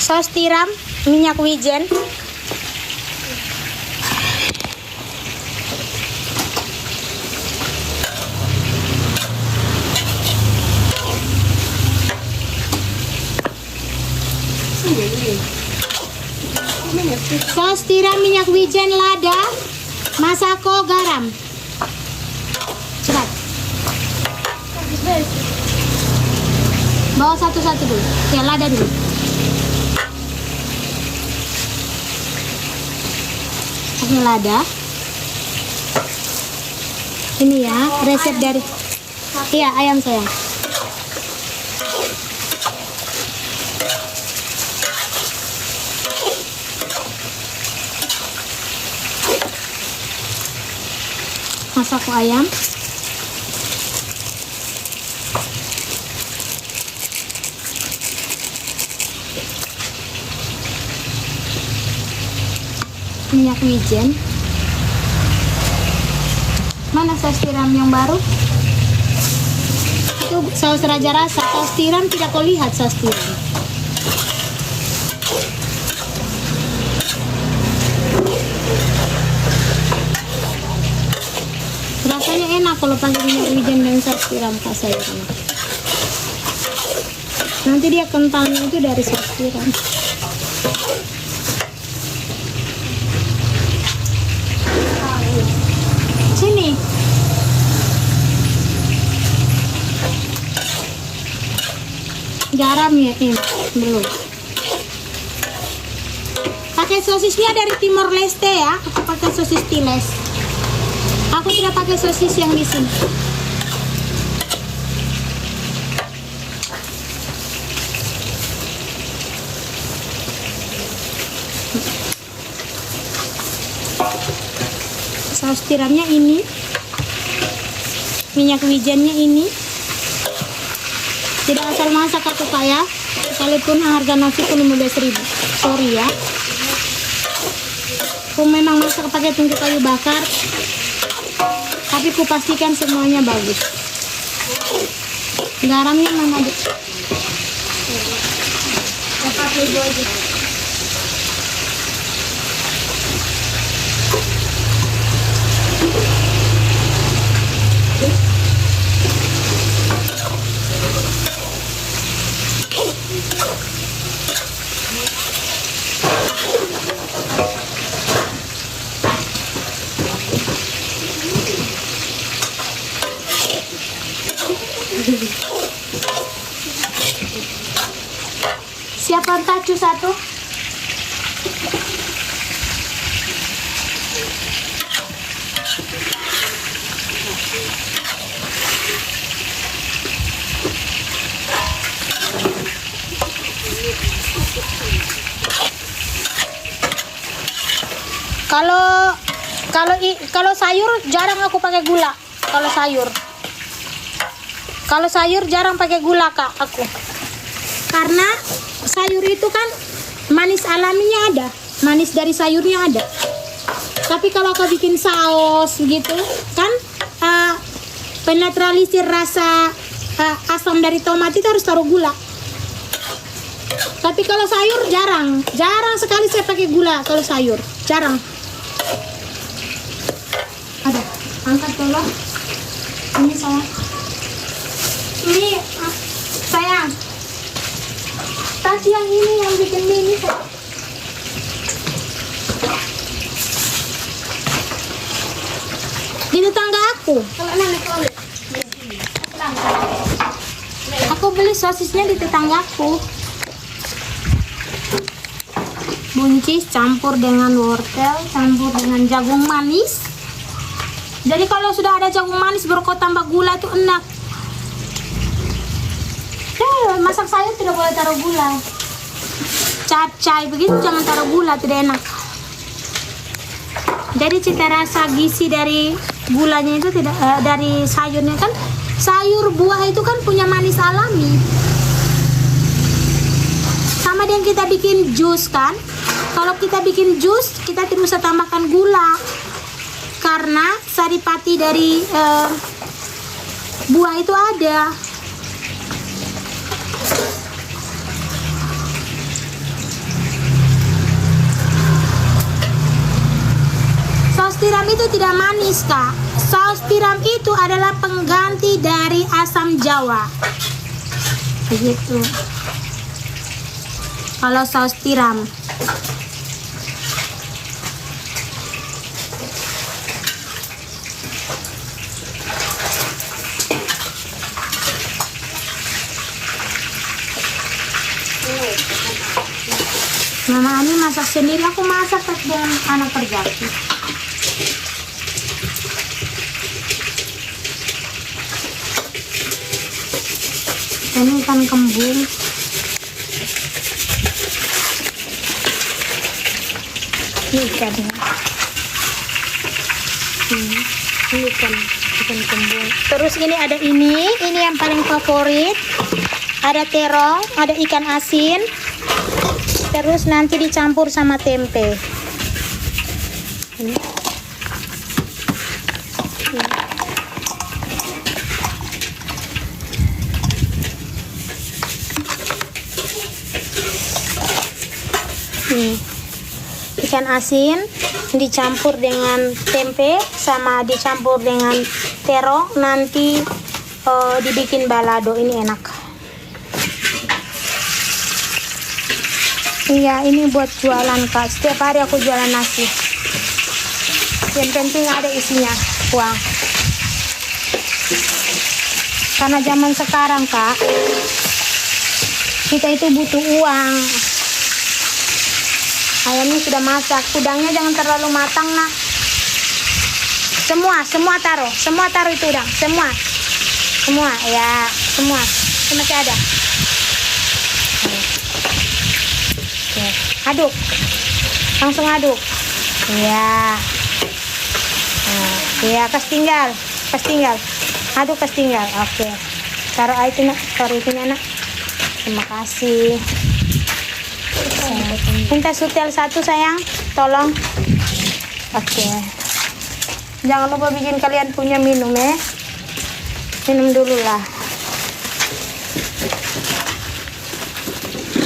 Saus tiram, minyak wijen, saus tiram, minyak wijen, lada, masako, garam. Cepat. Bawa satu-satu dulu. Ya, lada dulu. Ini lada. Ini ya, resep dari ayam sayang. Masak ayam. Minyak wijen. Mana saus tiram yang baru? Itu saus raja rasa. Saus tiram tidak kau lihat saus tiram. Rasanya enak kalau pakai minyak wijen dan saus tiram kak saya. Nanti dia kentalnya itu dari saus tiram. Sini. Garam ya ini belum. Pakai sosisnya dari Timor Leste ya. Aku pakai sosis Tiles. Aku tidak pakai sosis yang di sini. Saus tiramnya ini, minyak wijennya ini. Tidak asal masak atau kaya, sekalipun harga nasi pun 15.000. Sorry ya. Aku memang masak pakai tungku kayu bakar, tapi ku pastikan semuanya bagus. Garamnya mana, Dek? Pakai itu aja. Siapkan tacu satu. Kalau sayur jarang aku pakai gula. Kalau sayur jarang pakai gula, Kak, aku. Karena sayur itu kan manis alaminya ada, manis dari sayurnya ada. Tapi kalau kau bikin saus gitu kan, penetralisir rasa asam dari tomat itu harus taruh gula. Tapi kalau sayur jarang sekali saya pakai gula. Kalau sayur jarang. Ada, angkat tolong. Ini sayang. Ini sayang. Tadi yang ini yang bikin mie ini. Di tetangga aku. Aku beli sosisnya di tetanggaku. Buncis campur dengan wortel, campur dengan jagung manis. Jadi kalau sudah ada jagung manis baru kau tambah gula itu enak. Masak sayur tidak boleh taruh gula. Capcay begitu jangan taruh gula, tidak enak. Jadi cita rasa gizi dari gulanya itu tidak dari sayurnya kan. Sayur buah itu kan punya manis alami. Sama dengan kita bikin jus kan. Kalau kita bikin jus kita tidak usah tambahkan gula. Karena saripati dari buah itu ada. Saus tiram itu tidak manis, Kak. Saus tiram itu adalah pengganti dari asam jawa. Begitu. Kalau saus tiram. Mama Ani masak sendiri, aku masak dengan anak kerjaku. Ini ikan kembung. Ini ikannya. Ini ikan kembung. Terus ini ada ini yang paling favorit. Ada terong, ada ikan asin. Terus nanti dicampur sama tempe. Ini. Nih, ikan asin dicampur dengan tempe sama dicampur dengan terong, nanti dibikin balado. Ini enak. Iya, ini buat jualan, Kak. Setiap hari aku jualan nasi. Yang penting ada isinya, uang. Karena zaman sekarang, Kak, kita itu butuh uang. Ayamnya sudah masak, udangnya jangan terlalu matang, nak. Semua taruh itu udang, semua, ya, semua, itu masih ada. Oke, aduk, langsung aduk, ya, ya, kas tinggal, aduk kas tinggal, oke, taruh itu nak, nak, terima kasih. Minta sutel satu sayang, tolong. Oke. Jangan lupa bikin kalian punya minum ya. Minum dulu lah.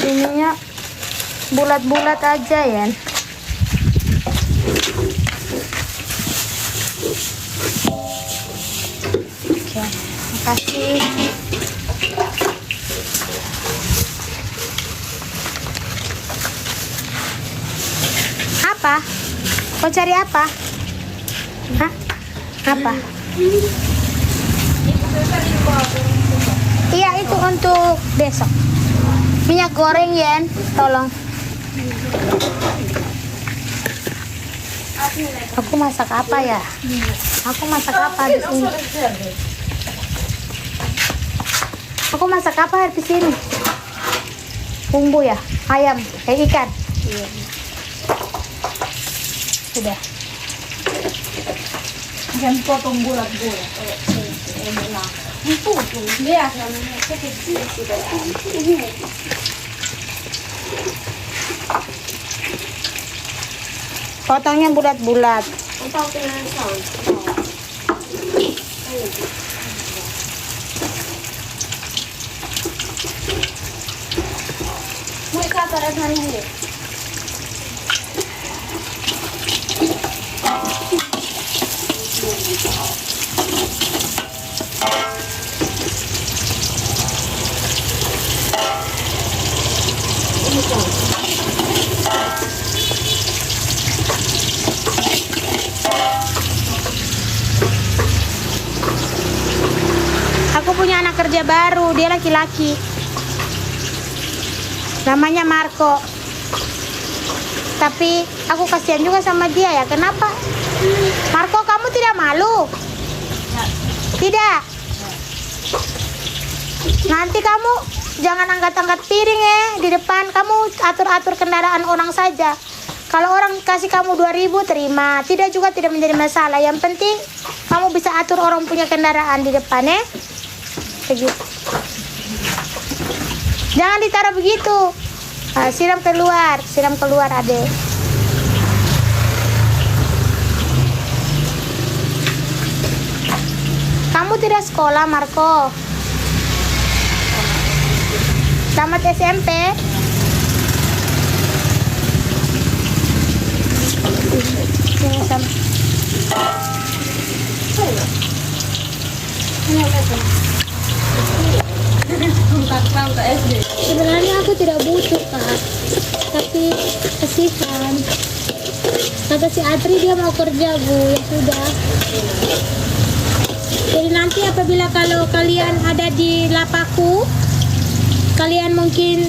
ininya bulat-bulat aja ya. Oke, makasih. Apa? Kau cari apa? Hah? Apa? Iya, itu untuk besok. Minyak goreng, Yen. Tolong. Aku masak apa ya? Aku masak apa di sini? Aku masak apa di sini? Bumbu ya? Ayam, ikan. Sudah. Jangan potong bulat-bulat. Itu dia Potongnya bulat-bulat. Muy kata rasanya. Aku punya anak kerja baru, dia laki-laki. Namanya Marco. Tapi aku kasihan juga sama dia ya. Kenapa? Marco, kamu tidak malu? Tidak. Nanti kamu jangan angkat-angkat piring ya di depan. Kamu atur-atur kendaraan orang saja. Kalau orang kasih kamu 2.000 terima, tidak juga tidak menjadi masalah. Yang penting kamu bisa atur orang punya kendaraan di depan ya. Begitu. Jangan ditaruh begitu. Siram keluar adek. Kamu tidak sekolah, Marco? Tamat SMP? Sebenarnya aku tidak butuh, Kak. Tapi kasihan. Kata si Adri dia mau kerja, Bu. Ya sudah. Jadi nanti apabila kalau kalian ada di lapaku, kalian mungkin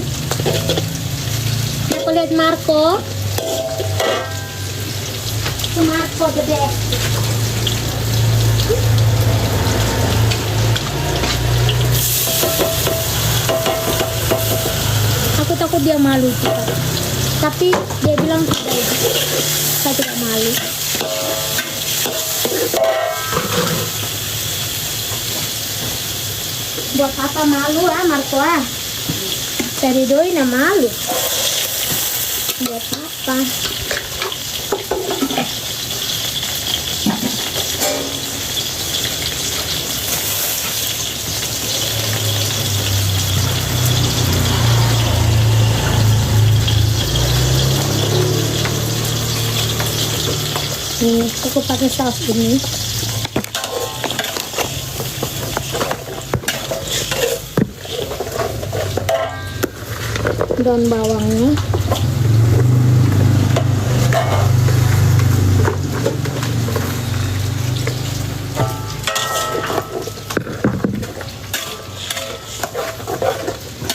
aku lihat Marco. Marco gede. Aku takut dia malu juga. Tapi dia bilang tidak, saya tidak malu. Buat apa malu Marco Cari doi na malu. Buat apa? Nih, aku pakai saus ini. Daun bawangnya.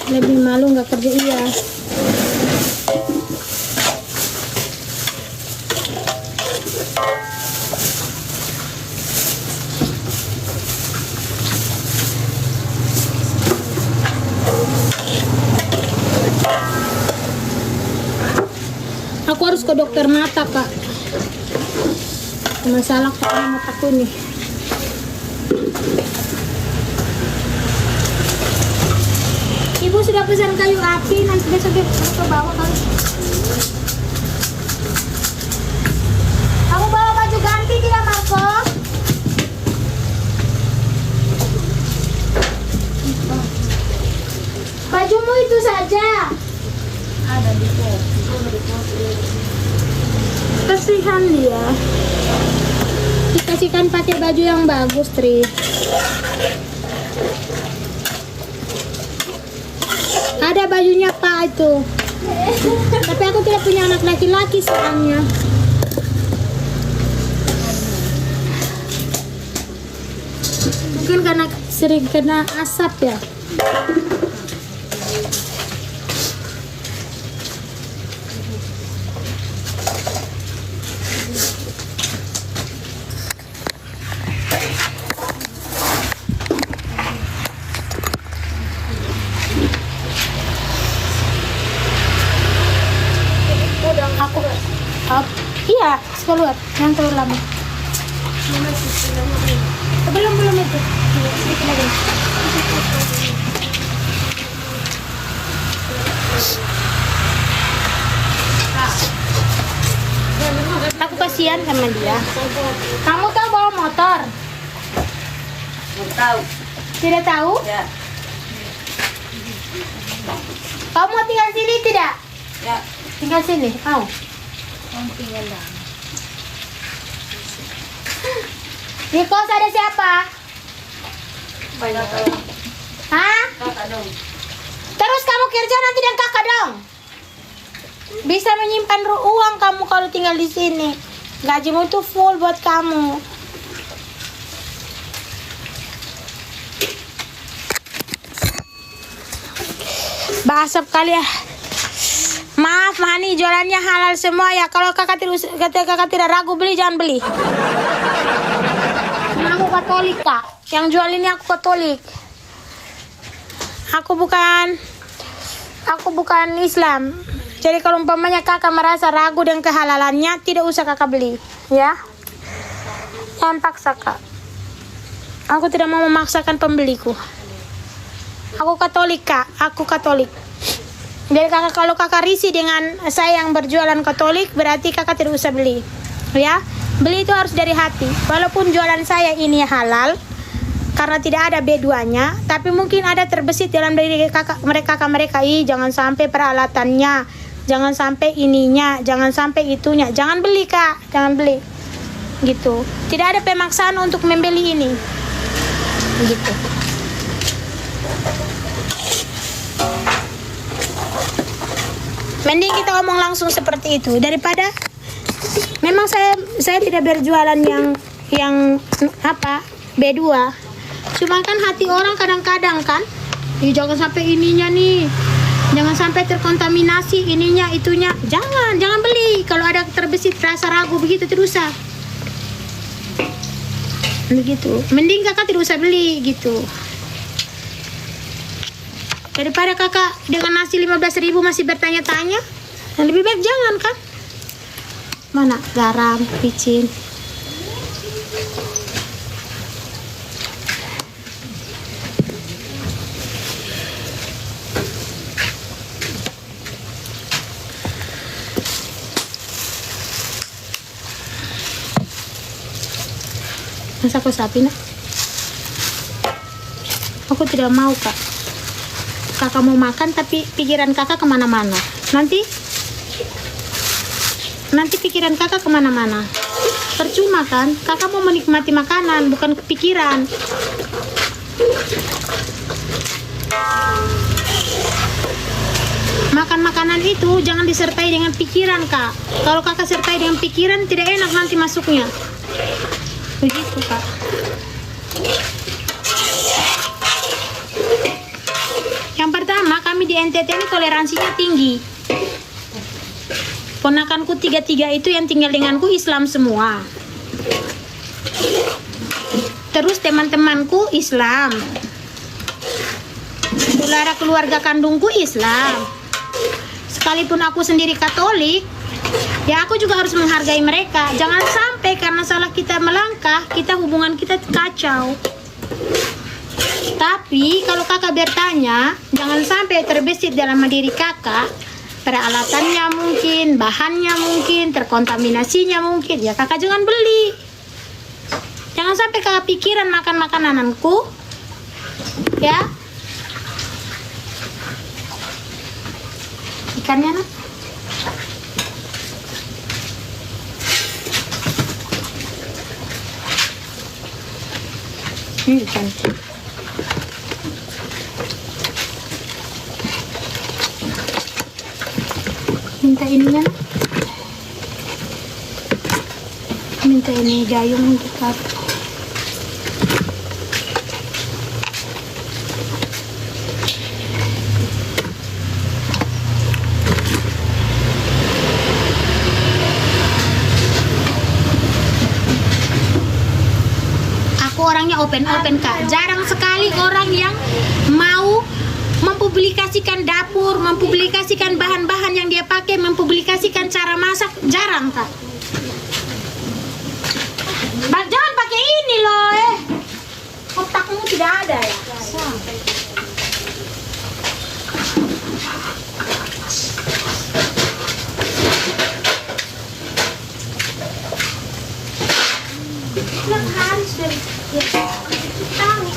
Lebih malu nggak kerja iya. Aku harus ke dokter mata, Kak. Masalah kepala mataku nih. Ibu sudah pesan kayu api, nanti besok dia ke bawah kali. Kamu bawa baju ganti tidak, Marco? Bajumu itu saja. Ada di pot. Kasihan dia. Dikasihkan pakai baju yang bagus, Tri. Ada bajunya Pak itu. Tapi aku tidak punya anak laki-laki soalnya. Mungkin karena sering kena asap ya. Iya, keluar. Yang terlalu lama. Belum itu. Sedikit lagi. Aku kasihan sama dia. Kamu tahu bawa motor? Tahu. Tidak tahu? Ya. Kamu mau tinggal sini tidak? Ya. Tinggal sini. Mau? Kamu tinggal lah. Di kos ada siapa? Banyak Hah? kakak dong. Terus kamu kerja nanti dan kakak dong. Bisa menyimpan uang kamu kalau tinggal di sini. Gajimu itu full buat kamu. Basap kali ya. Maaf Mani, jualannya halal semua ya. Kalau kakak tidak ragu beli, jangan beli. Karena aku Katolik kak. Yang jual ini aku Katolik. Aku bukan Islam. Jadi kalau umpamanya kakak merasa ragu dengan kehalalannya, tidak usah kakak beli, ya. Jangan paksa kak. Aku tidak mau memaksakan pembeliku. Aku Katolik kak, aku Katolik. Jadi kakak, kalau kakak risih dengan saya yang berjualan Katolik, berarti kakak tidak usah beli, ya. Beli itu harus dari hati. Walaupun jualan saya ini halal, karena tidak ada B2-nya, tapi mungkin ada terbesit dalam diri kakak mereka, jangan sampai peralatannya, jangan sampai ininya, jangan sampai itunya, jangan beli kak, jangan beli, gitu. Tidak ada pemaksaan untuk membeli ini, gitu. Mending kita ngomong langsung seperti itu daripada memang saya tidak berjualan yang apa B2. Cuma kan hati orang kadang-kadang kan, jangan sampai ininya nih, jangan sampai terkontaminasi ininya itunya, jangan beli. Kalau ada terbesit rasa ragu begitu tidak usah, begitu. Mending kakak tidak usah beli gitu, daripada kakak dengan nasi 15.000 masih bertanya-tanya. Lebih baik jangan kan. Mana garam, micin. Masa aku sapi nak? Aku tidak mau kak. Kakak mau makan tapi pikiran kakak kemana-mana. Nanti pikiran kakak kemana-mana. Percuma kan? Kakak mau menikmati makanan, bukan kepikiran. Makan makanan itu jangan disertai dengan pikiran kak. Kalau kakak sertai dengan pikiran, tidak enak nanti masuknya. Begitu kak. Yang pertama, kami di NTT ini toleransinya tinggi. Ponakanku 3 itu yang tinggal denganku Islam semua. Terus teman-temanku Islam. Saudara keluarga kandungku Islam. Sekalipun aku sendiri Katolik, ya aku juga harus menghargai mereka. Jangan sampai karena salah kita melangkah, hubungan kita kacau. Tapi kalau kakak bertanya, jangan sampai terbesit dalam diri kakak, peralatannya mungkin, bahannya mungkin, terkontaminasinya mungkin, ya kakak jangan beli. Jangan sampai kakak pikiran makan makanananku, ya. Ikannya nak. Ini ikan. Minta ininya nak. Minta ini gayung untuk taruh. Orangnya open Kak, jarang sekali orang yang mau mempublikasikan dapur, mempublikasikan bahan-bahan yang dia pakai, mempublikasikan cara masak, jarang Kak. Bang, jangan pakai ini loh otakmu tidak ada ya. Tiap hari sudah tahu.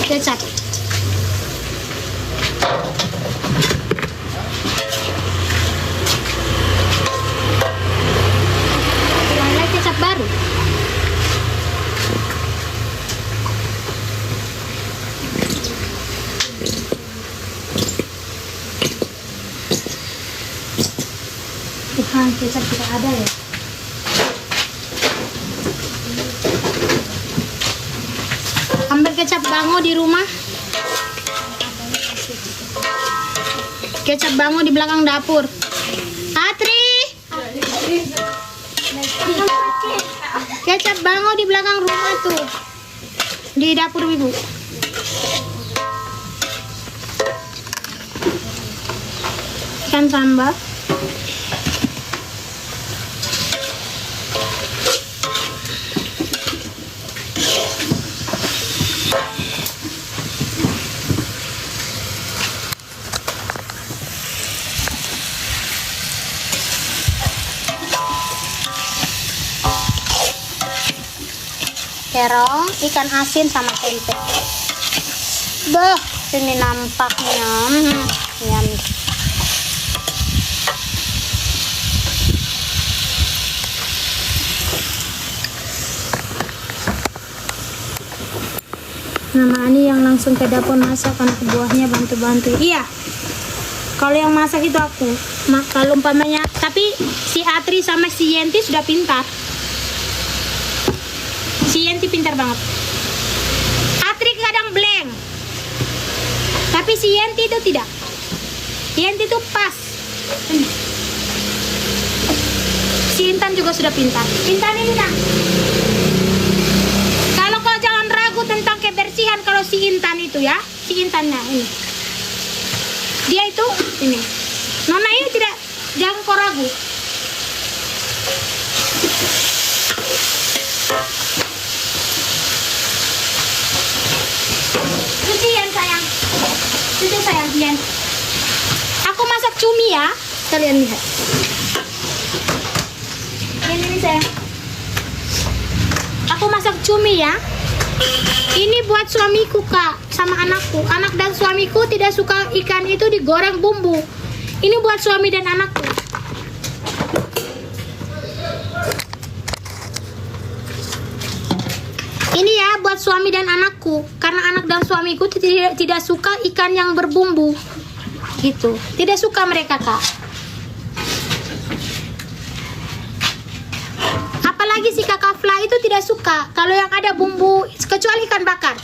Kecap. Ada kecap baru. Tuhan, kecap tidak ada ya. Ambil kecap bango di rumah. Kecap bango di belakang dapur. Atri. Kecap bango di belakang rumah tuh. Di dapur ibu. Ikan sambal. Terong, ikan asin sama tempe. Beuh, ini nampaknya. Yum. Nama Ani yang langsung ke dapur masak, anak buahnya bantu-bantu. Iya. Kalau yang masak itu aku. Kalau umpamanya, tapi si Atri sama si Yenti sudah pintar. Si Yenti pintar banget. Atri kadang blank, tapi si Yenti itu tidak. Yenti itu pas. Si Intan juga sudah pintar. Intan ini nak. Kalau kau jangan ragu tentang kebersihan, kalau si Intan itu ya, si Intannya ini, dia itu ini. Nona ini tidak, jangan kau ragu. Cucian sayang, cuci sayang, Yan. Aku masak cumi ya, kalian lihat. Ini sayang. Aku masak cumi ya. Ini buat suamiku Kak, sama anakku. Anak dan suamiku tidak suka ikan itu digoreng bumbu. Ini buat suami dan anakku. Ini ya buat suami dan anakku, karena anak dan suamiku tidak suka ikan yang berbumbu, gitu. Tidak suka mereka Kak. Apalagi suka kalau yang ada bumbu, kecuali ikan bakar.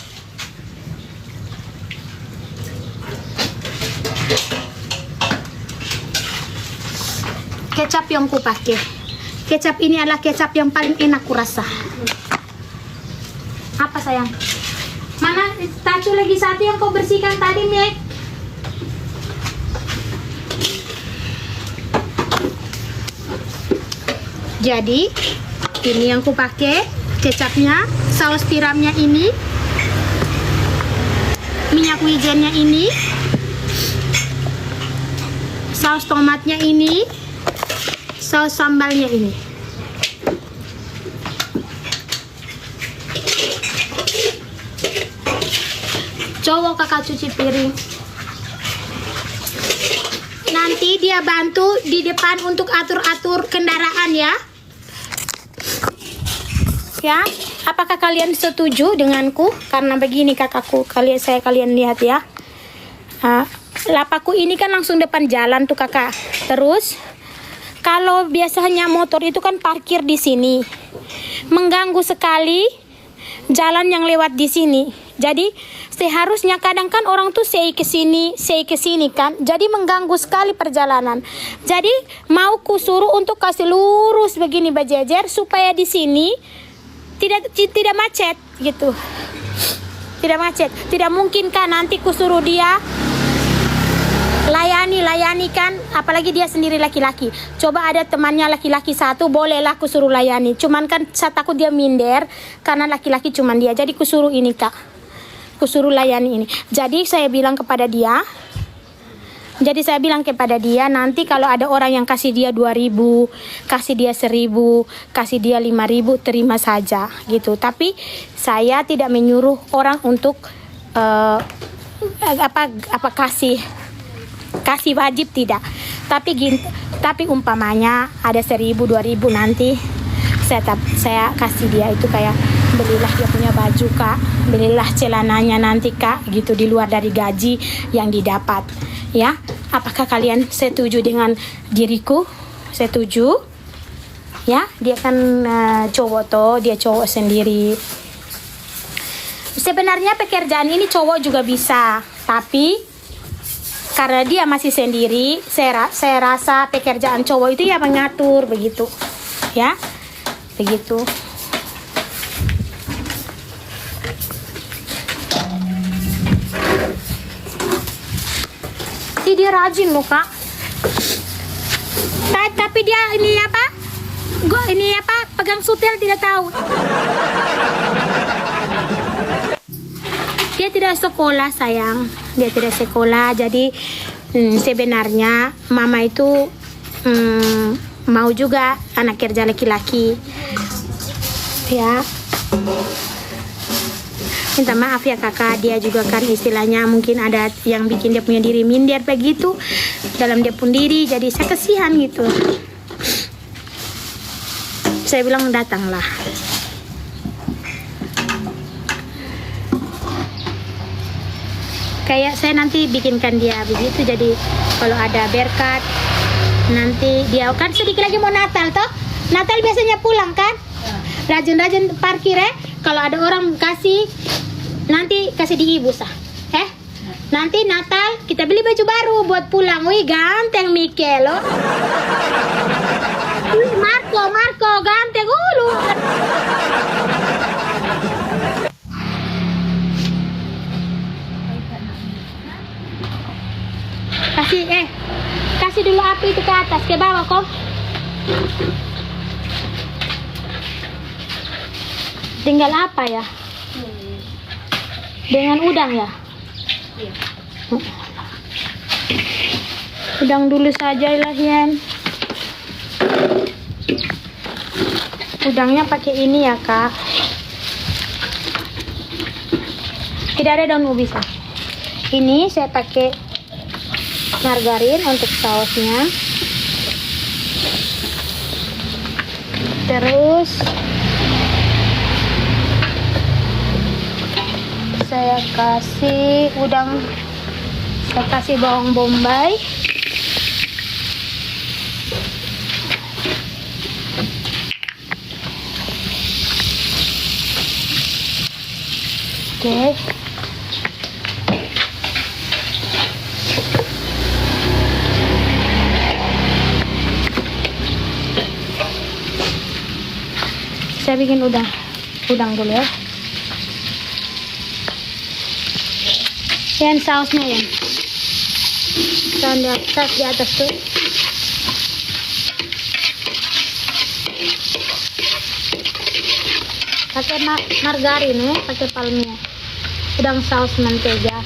Kecap yang ku pakai. Kecap ini adalah kecap yang paling enak kurasa. Apa sayang? Mana tacu lagi satu yang kau bersihkan tadi, Mek? Jadi ini yang ku pakai kecapnya, saus tiramnya ini, minyak wijennya ini, saus tomatnya ini, saus sambalnya ini. Coba kakak cuci piring. Nanti dia bantu di depan untuk atur-atur kendaraan ya. Ya, apakah kalian setuju denganku? Karena begini kakakku, kalian lihat ya. Lapaku ini kan langsung depan jalan tuh kakak. Terus kalau biasanya motor itu kan parkir di sini, mengganggu sekali jalan yang lewat di sini. Jadi seharusnya kadang kan orang tuh sei ke sini kan. Jadi mengganggu sekali perjalanan. Jadi mau kusuruh untuk kasih lurus begini berjejer supaya di sini tidak macet gitu. Tidak macet. Tidak mungkin kan nanti kusuruh dia layani kan, apalagi dia sendiri laki-laki. Coba ada temannya laki-laki satu, bolehlah kusuruh layani. Cuman kan saya takut dia minder karena laki-laki cuman dia. Jadi kusuruh ini kak, kusuruh layani ini. Jadi saya bilang kepada dia, nanti kalau ada orang yang kasih dia 2.000, kasih dia 1.000, kasih dia 5.000, terima saja gitu. Tapi saya tidak menyuruh orang untuk kasih wajib, tidak. Tapi umpamanya ada 1.000, 2.000 nanti saya kasih dia itu kayak belilah dia punya baju kak, belilah celananya nanti kak gitu, di luar dari gaji yang didapat ya. Apakah kalian setuju dengan diriku? Setuju ya? Dia kan cowok toh, dia cowok sendiri. Sebenarnya pekerjaan ini cowok juga bisa, tapi karena dia masih sendiri, saya rasa pekerjaan cowok itu ya mengatur begitu ya, begitu. Dia rajin loh kak. Tapi dia ini apa? Pegang sutel tidak tahu. Dia tidak sekolah sayang. Dia tidak sekolah. Jadi sebenarnya mama itu mau juga anak kerja laki-laki. Ya. Minta maaf ya kakak, dia juga kan istilahnya mungkin ada yang bikin dia punya diri minder begitu dalam dia pun diri, jadi saya kasihan gitu. Saya bilang datanglah. Kayak saya nanti bikinkan dia begitu, jadi kalau ada berkat nanti dia kan sedikit lagi mau Natal toh. Natal biasanya pulang kan, rajin-rajin parkir kalau ada orang kasih, nanti kasih di ibu sah. Nanti Natal kita beli baju baru buat pulang. Wih ganteng Mikel loh. Marco ganteng lu. Kasih dulu api itu ke atas, ke bawah kok. Tinggal apa ya? Dengan udang ya? Iya. Udang dulu saja lah Yan. Udangnya pakai ini ya kak. Tidak ada daun ubi sah. Ini saya pakai margarin untuk sausnya. Terus saya kasih udang, saya kasih bawang bombay, Oke. Saya bikin udang dulu ya. Yan sausnya ya. Saus di atas tuh. Pakai margarin ya, pakai palmnya. Udang saus mentega.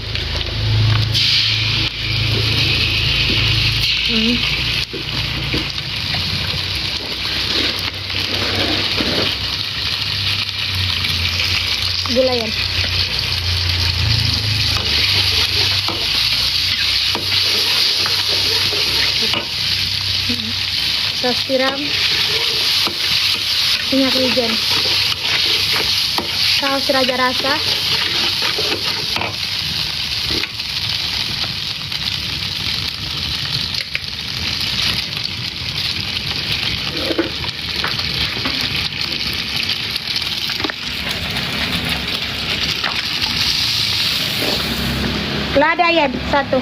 Gula ya. Saus tiram, minyak wijen, saus raja rasa, lada ya satu.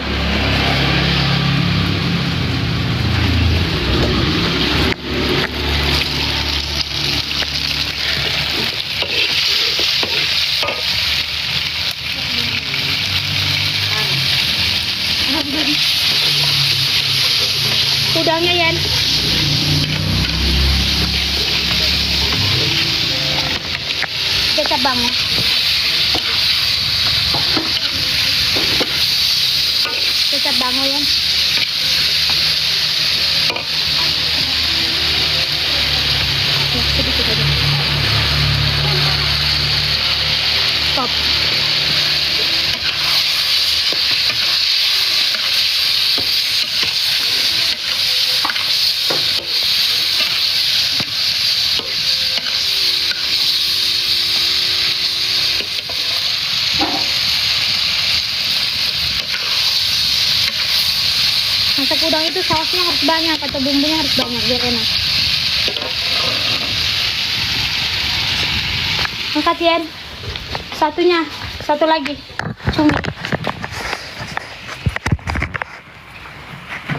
Udangnya Yan. Kecap banget. Kecap banget Yan. Sedikit aja. Stop. Masak udang itu sausnya harus banyak atau bumbunya harus banyak biar enak. Angkat Yen. Satunya, satu lagi. Cumi.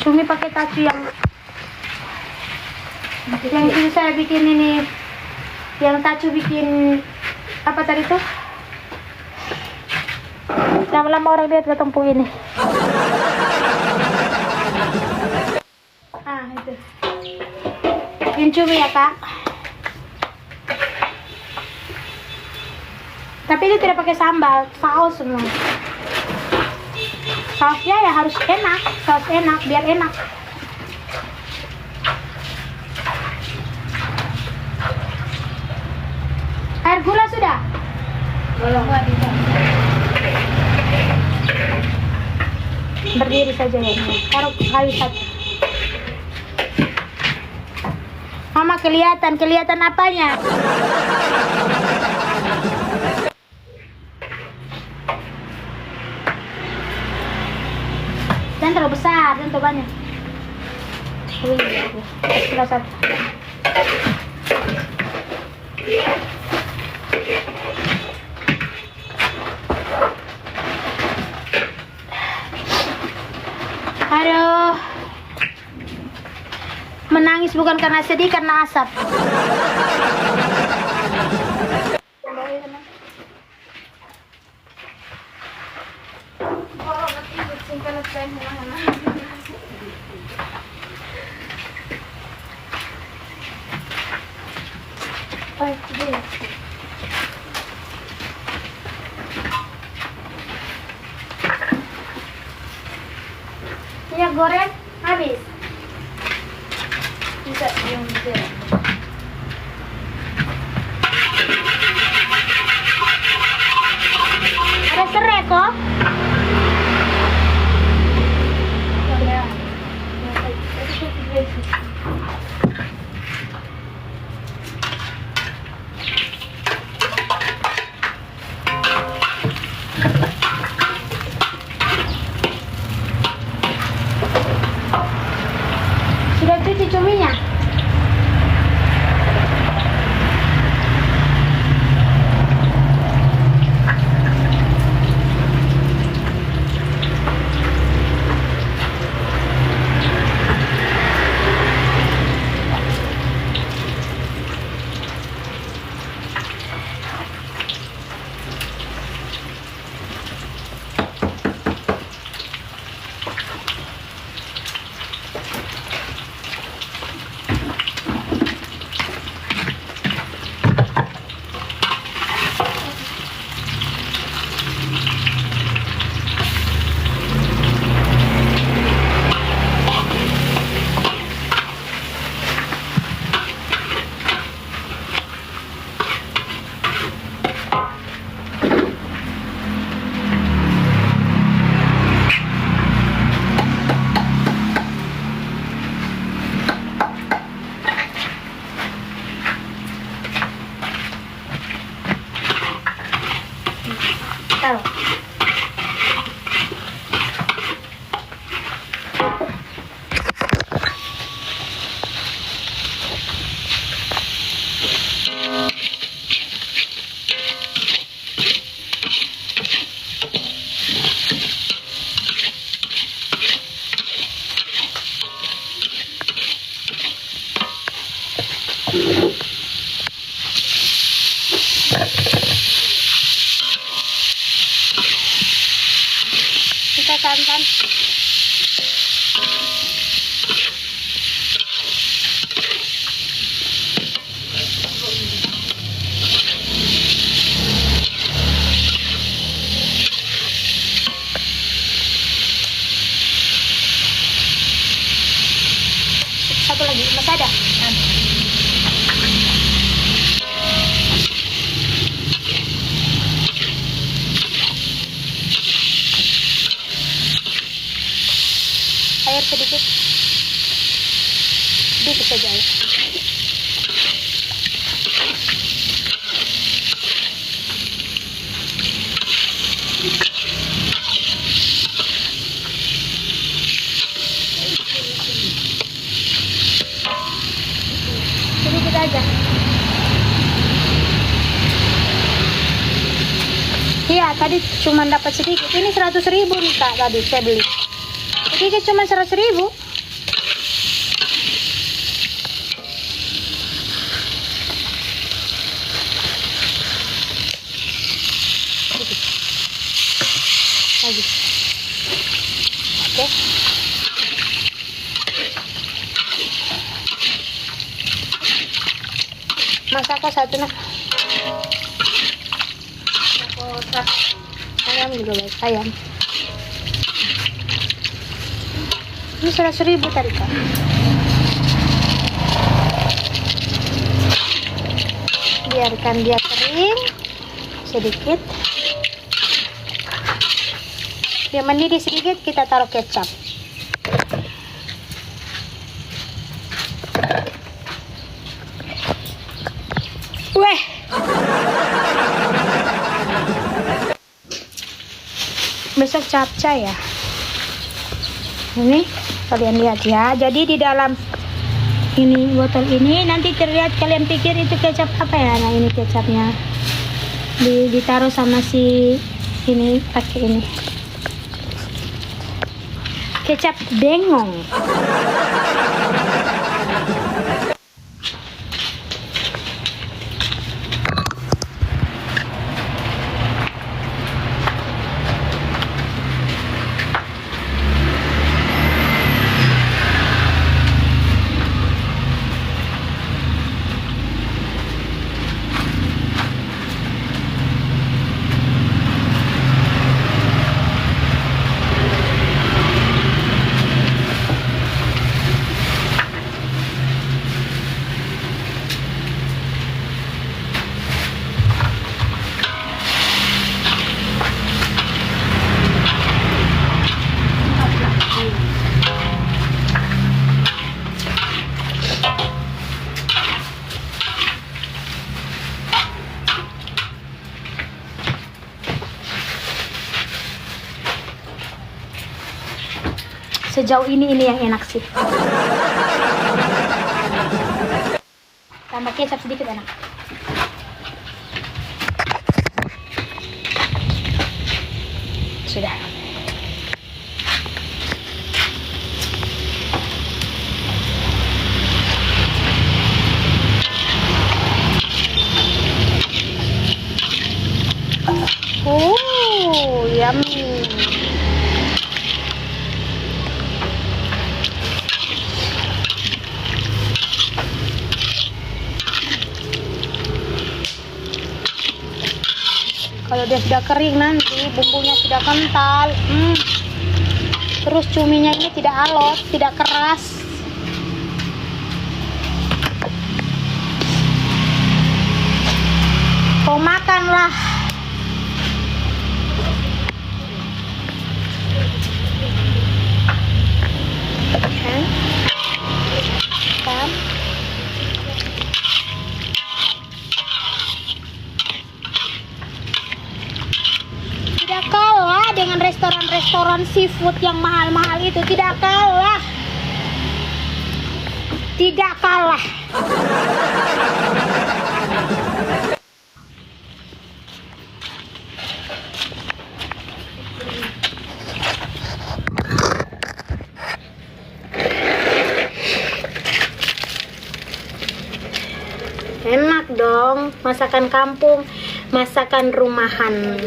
Cumi pakai tacu yang ini saya bikin ini. Yang tacu bikin apa tadi tuh? Lama-lama orang lihat ketemu ini. Itu. Bikin cumi ya Kak. Tapi ini tidak pakai sambal, saus semua. Sausnya ya harus enak, saus enak biar enak. Air gula sudah? Belum. Berdiri saja ya. Taruh kayu satu. Mama kelihatan apanya? Jangan terlalu besar, jangan terlalu banyak. Sudah satu. Aduh. Menangis bukan karena sedih, karena asap. Minyak goreng habis. Bisa yang bisa. Ada serai kok. Ya. taruh. Kita santan. Satu lagi, masih ada? Air sedikit saja ya. Sedikit aja. Iya, tadi cuma dapat sedikit. Ini 100.000 nih Kak, tadi saya beli. Sedikit cuma 100.000. Lagi. Oke. Masak satu nah. Masak. Ayam juga baik, ayam. Ini 100.000 tadi Kak. Biarkan dia kering sedikit. Dia mendidih sedikit, kita taruh kecap. Weh. Besok capcay ya. Ini kalian lihat ya. Jadi di dalam ini botol ini nanti terlihat, kalian pikir itu kecap apa ya? Nah ini kecapnya. Ditaruh sama si ini, pakai ini. Kecap bengong. Sejauh ini yang enak sih. Tambah kecap sedikit enak. Sudah. Yummy. Kalau dia sudah kering nanti bumbunya sudah kental. Terus cuminya ini tidak alot, tidak keras. Kau makanlah. Kan? restoran seafood yang mahal-mahal itu tidak kalah. Tidak kalah. Enak dong, masakan kampung, masakan rumahan.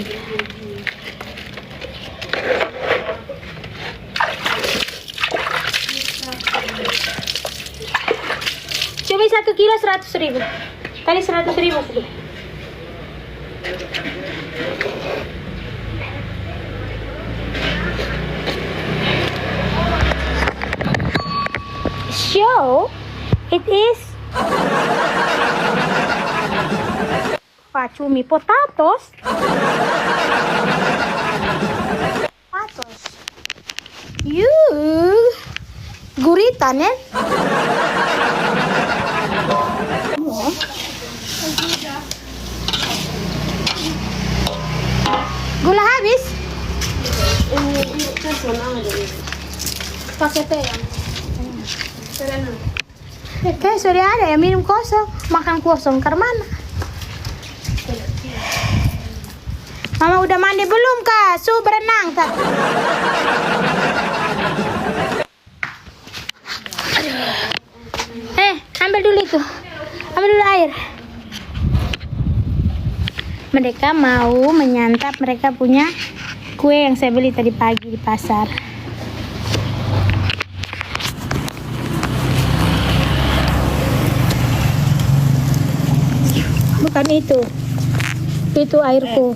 Cumi 1 kilo 100.000. Tadi 100.000 sudah. So, it is cumi potatoes. Potatoes. You guritan ya? Gula habis? Pakai teh ya? Teh sudah ada ya, minum kosong, makan kosong ke mana? Mama udah mandi belum kak? Su berenang kak? Ambil dulu itu, ambil dulu air. Mereka mau menyantap, mereka punya kue yang saya beli tadi pagi di pasar. Bukan itu airku.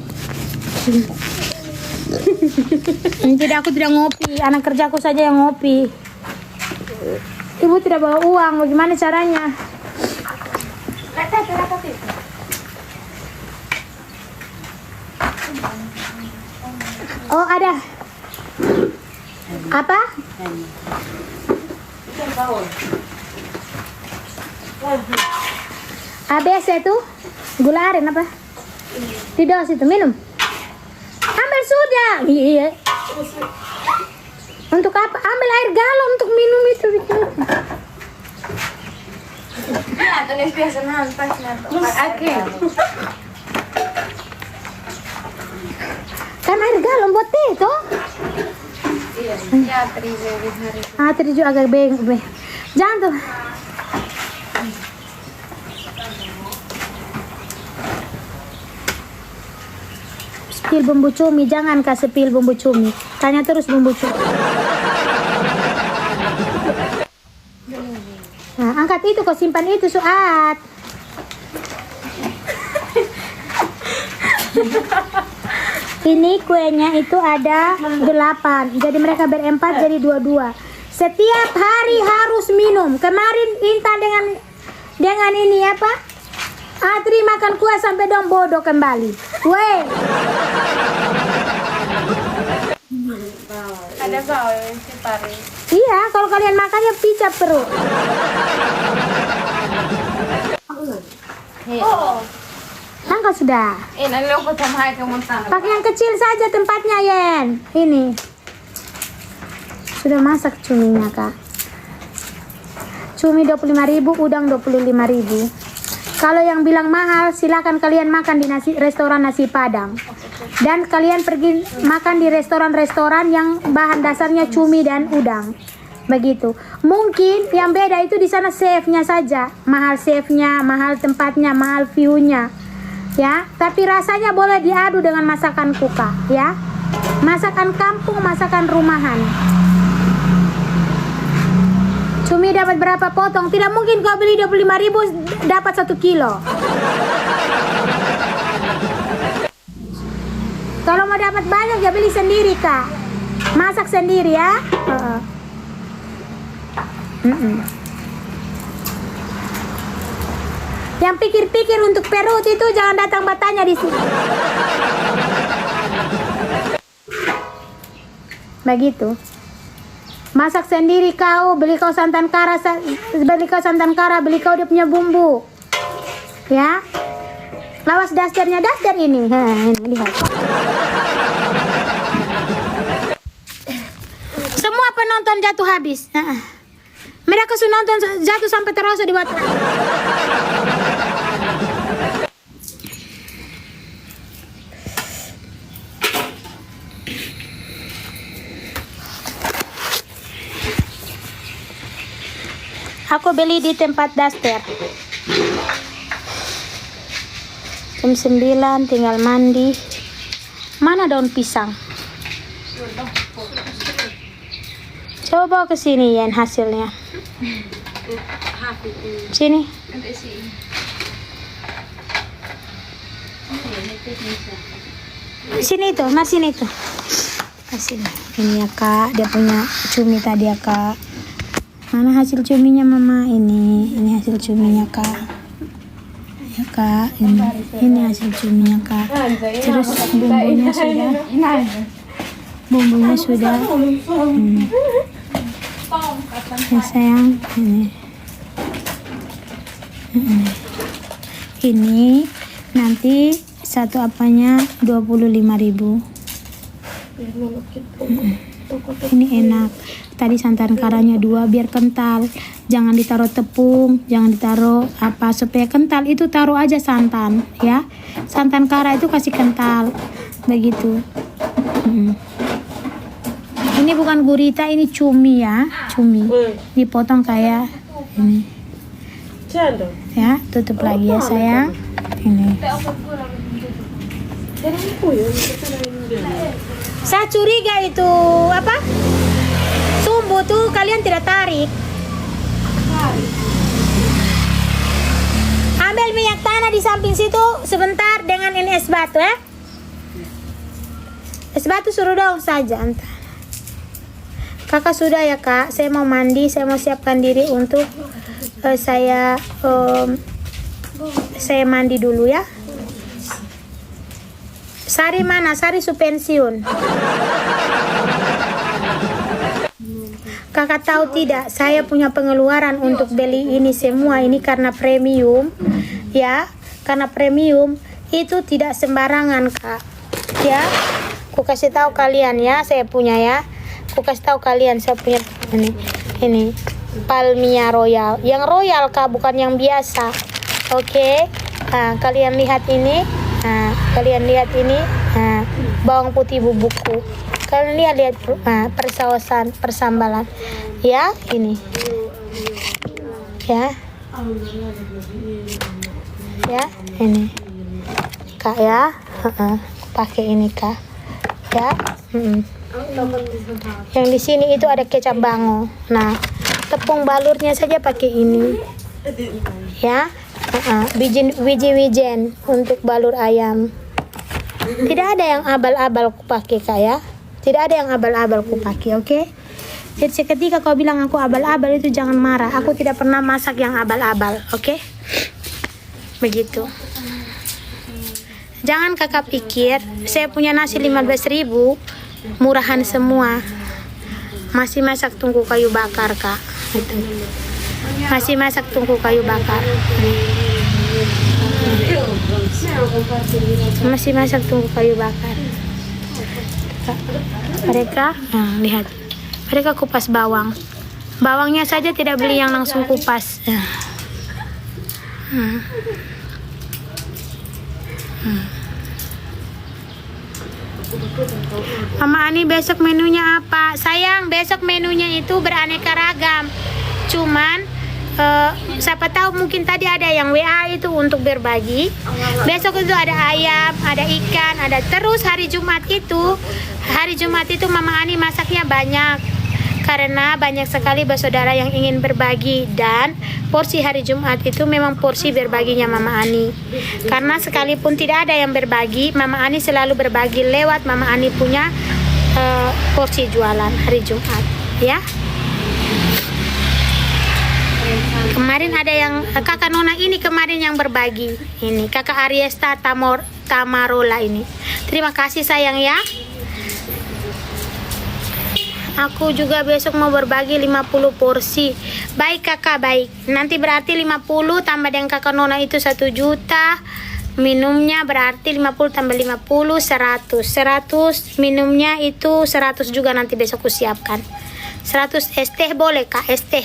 Jadi aku tidak ngopi, anak kerjaku saja yang ngopi. Ibu tidak bawa uang, bagaimana caranya? Oh ada. Apa? ABS itu gula aren apa? Tidak situ minum. Ambil sudah. Iya. Untuk apa? Ambil air galon untuk minum itu. Ya, tulis biasa nampak oke. Kan air galon buat teh toh? Iya, ya terigu hari. Terigu agak beng. Jangan tuh. Spill bumbu cumi, jangan kasih spill bumbu cumi. Tanya terus bumbu cumi. Nah, angkat itu kau simpan itu Suat. Ini kuenya itu ada 8. Jadi mereka berempat jadi 22. Setiap hari harus minum. Kemarin Intan dengan ini apa? Atri makan kuah sampai dong bodoh kembali. Weh. Ada bau si pari. Iya, kalau kalian makannya picap perut. Oh. Angkat sudah. Naloko sama kamu tanah. Pakai yang kecil saja tempatnya, Yen. Ini. Sudah masak cuminya, Kak. Cumi 25.000, udang 25.000. Kalau yang bilang mahal, silakan kalian makan di restoran nasi Padang. Dan kalian pergi makan di restoran-restoran yang bahan dasarnya cumi dan udang. Begitu. Mungkin yang beda itu di sana chefnya saja. Mahal chefnya, mahal tempatnya, mahal view-nya. Ya, tapi rasanya boleh diadu dengan masakan kuka, ya. Masakan kampung, masakan rumahan. Cumi dapat berapa potong? Tidak mungkin kau beli 25.000 dapat 1 kilo. Kalau mau dapat banyak ya beli sendiri, Kak. Masak sendiri ya. Yang pikir-pikir untuk perut itu jangan datang bertanya di sini. Begitu. Masak sendiri kau, beli kau santan kara, beli kau dia punya bumbu. Ya. Lawas dasarnya dasar ini. Ini lihat. Semua penonton jatuh habis. Mereka sudah nonton jatuh sampai terasa di batu. Aku beli di tempat daster. Jam 9 tinggal mandi. Mana daun pisang? Coba bawa ke sini Yen hasilnya. Sini. Sini itu, masih itu. Sini. Ini ya Kak, dia punya cumi tadi ya Kak. Mana hasil cuminya Mama? Ini hasil cuminya Kak. Ya Kak, ini hasil cuminya Kak. Terus bumbunya sudah. Bumbunya sudah. Ya sayang, ini nanti satu apanya 25.000. Ini enak. Tadi santan karanya 2 biar kental. Jangan ditaruh tepung, jangan ditaruh apa supaya kental. Itu taruh aja santan ya. Santan kara itu kasih kental. Begitu. Ini bukan gurita, ini cumi ya, cumi. Dipotong kayak ini. Ya, tutup lagi ya sayang. Ini. Saya curiga itu apa? Sumbu tuh kalian tidak tarik. Ambil minyak tanah di samping situ sebentar dengan ini es batu ya. Es batu suruh dong saja antar. Kakak sudah ya Kak, saya mau mandi, saya mau siapkan diri untuk saya mandi dulu ya. Sari mana? Sari su pensiun. Kakak tahu tidak, saya punya pengeluaran untuk beli ini semua ini karena premium ya. Karena premium itu tidak sembarangan Kak ya. Aku kasih tahu kalian ya, saya punya ya. Aku kasih tahu kalian saya punya ini Palmia Royal. Yang royal Kak, bukan yang biasa. Oke. Nah, kalian lihat ini. Nah, kalian lihat ini. Nah, bawang putih bubukku. Kalian lihat persausan, persambalan. Ya, ini. Ya. Ya, ini. Kak ya. Pakai ini Kak. Ya. Yang di sini itu ada kecap bango. Nah, tepung balurnya saja pakai ini. Ya. Wijen untuk balur ayam. Tidak ada yang abal-abal ku pakai Kak ya. Tidak ada yang abal-abal ku pakai, oke? Jadi seketika kau bilang aku abal-abal itu jangan marah. Aku tidak pernah masak yang abal-abal, oke? Begitu. Jangan Kakak pikir saya punya nasi 15.000 murahan semua. Masih masak tungku kayu bakar Kak. Gitu. Masih masak tungku kayu bakar. Masih masak tungku kayu bakar. Mereka lihat. Mereka kupas bawang. Bawangnya saja tidak beli yang langsung kupas. Mama Ani besok menunya apa? Sayang, besok menunya itu beraneka ragam. Cuman siapa tahu mungkin tadi ada yang WA itu untuk berbagi. Besok itu ada ayam, ada ikan, ada terus hari Jumat itu Mama Ani masaknya banyak. Karena banyak sekali bersaudara yang ingin berbagi dan porsi hari Jumat itu memang porsi berbaginya Mama Ani. Karena sekalipun tidak ada yang berbagi, Mama Ani selalu berbagi lewat Mama Ani punya porsi jualan hari Jumat, ya. Kemarin ada yang Kakak Nona ini kemarin yang berbagi. Ini Kakak Ariesta Tamarola ini. Terima kasih sayang ya. Aku juga besok mau berbagi 50 porsi. Baik Kakak, baik. Nanti berarti 50 tambah dengan Kakak Nona itu 1 juta. Minumnya berarti 50 tambah 50 100. 100 minumnya itu 100 juga nanti besok aku siapkan. 100 es teh boleh Kak, es teh.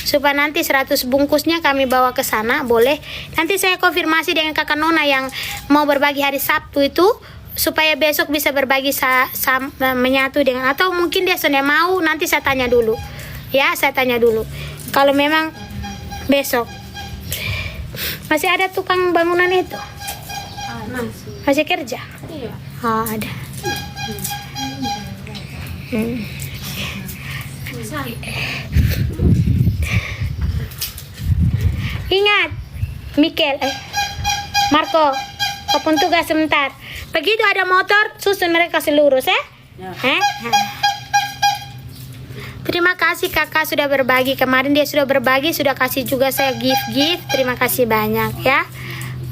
Supaya nanti 100 bungkusnya kami bawa ke sana, boleh. Nanti saya konfirmasi dengan kakak Nona yang mau berbagi hari Sabtu itu, supaya besok bisa berbagi menyatu dengan, atau mungkin dia sudah mau, nanti saya tanya dulu. Ya, saya tanya dulu. Kalau memang besok. Masih ada tukang bangunan itu? Masih kerja? Iya. Oh, ada. Ingat, Mikel, Marco, kau pun tugas sebentar. Begitu ada motor, susun mereka seluruh, ya? Terima kasih kakak sudah berbagi. Kemarin dia sudah berbagi, sudah kasih juga saya gift. Terima kasih banyak ya.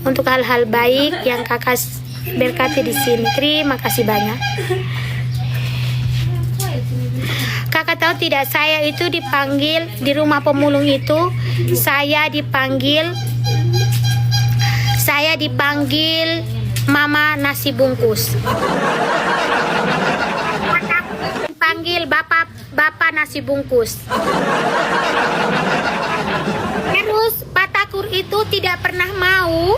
Untuk hal-hal baik yang kakak berkati di sini. Terima kasih banyak. Kakak tahu tidak, saya itu dipanggil di rumah pemulung itu, saya dipanggil Mama Nasi Bungkus. Dipanggil Bapak Nasi Bungkus. Terus Pak Takur itu tidak pernah mau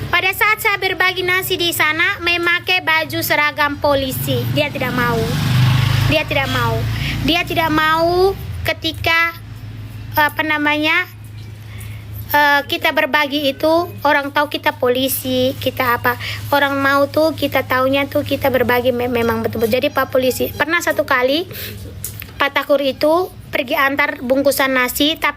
pada saat saya berbagi nasi di sana memakai baju seragam polisi. Dia tidak mau. Dia tidak mau ketika kita berbagi itu, orang tahu kita polisi, kita apa, orang mau tuh kita taunya tuh kita berbagi memang betul-betul. Jadi Pak polisi pernah satu kali Pak Takur itu pergi antar bungkusan nasi, tapi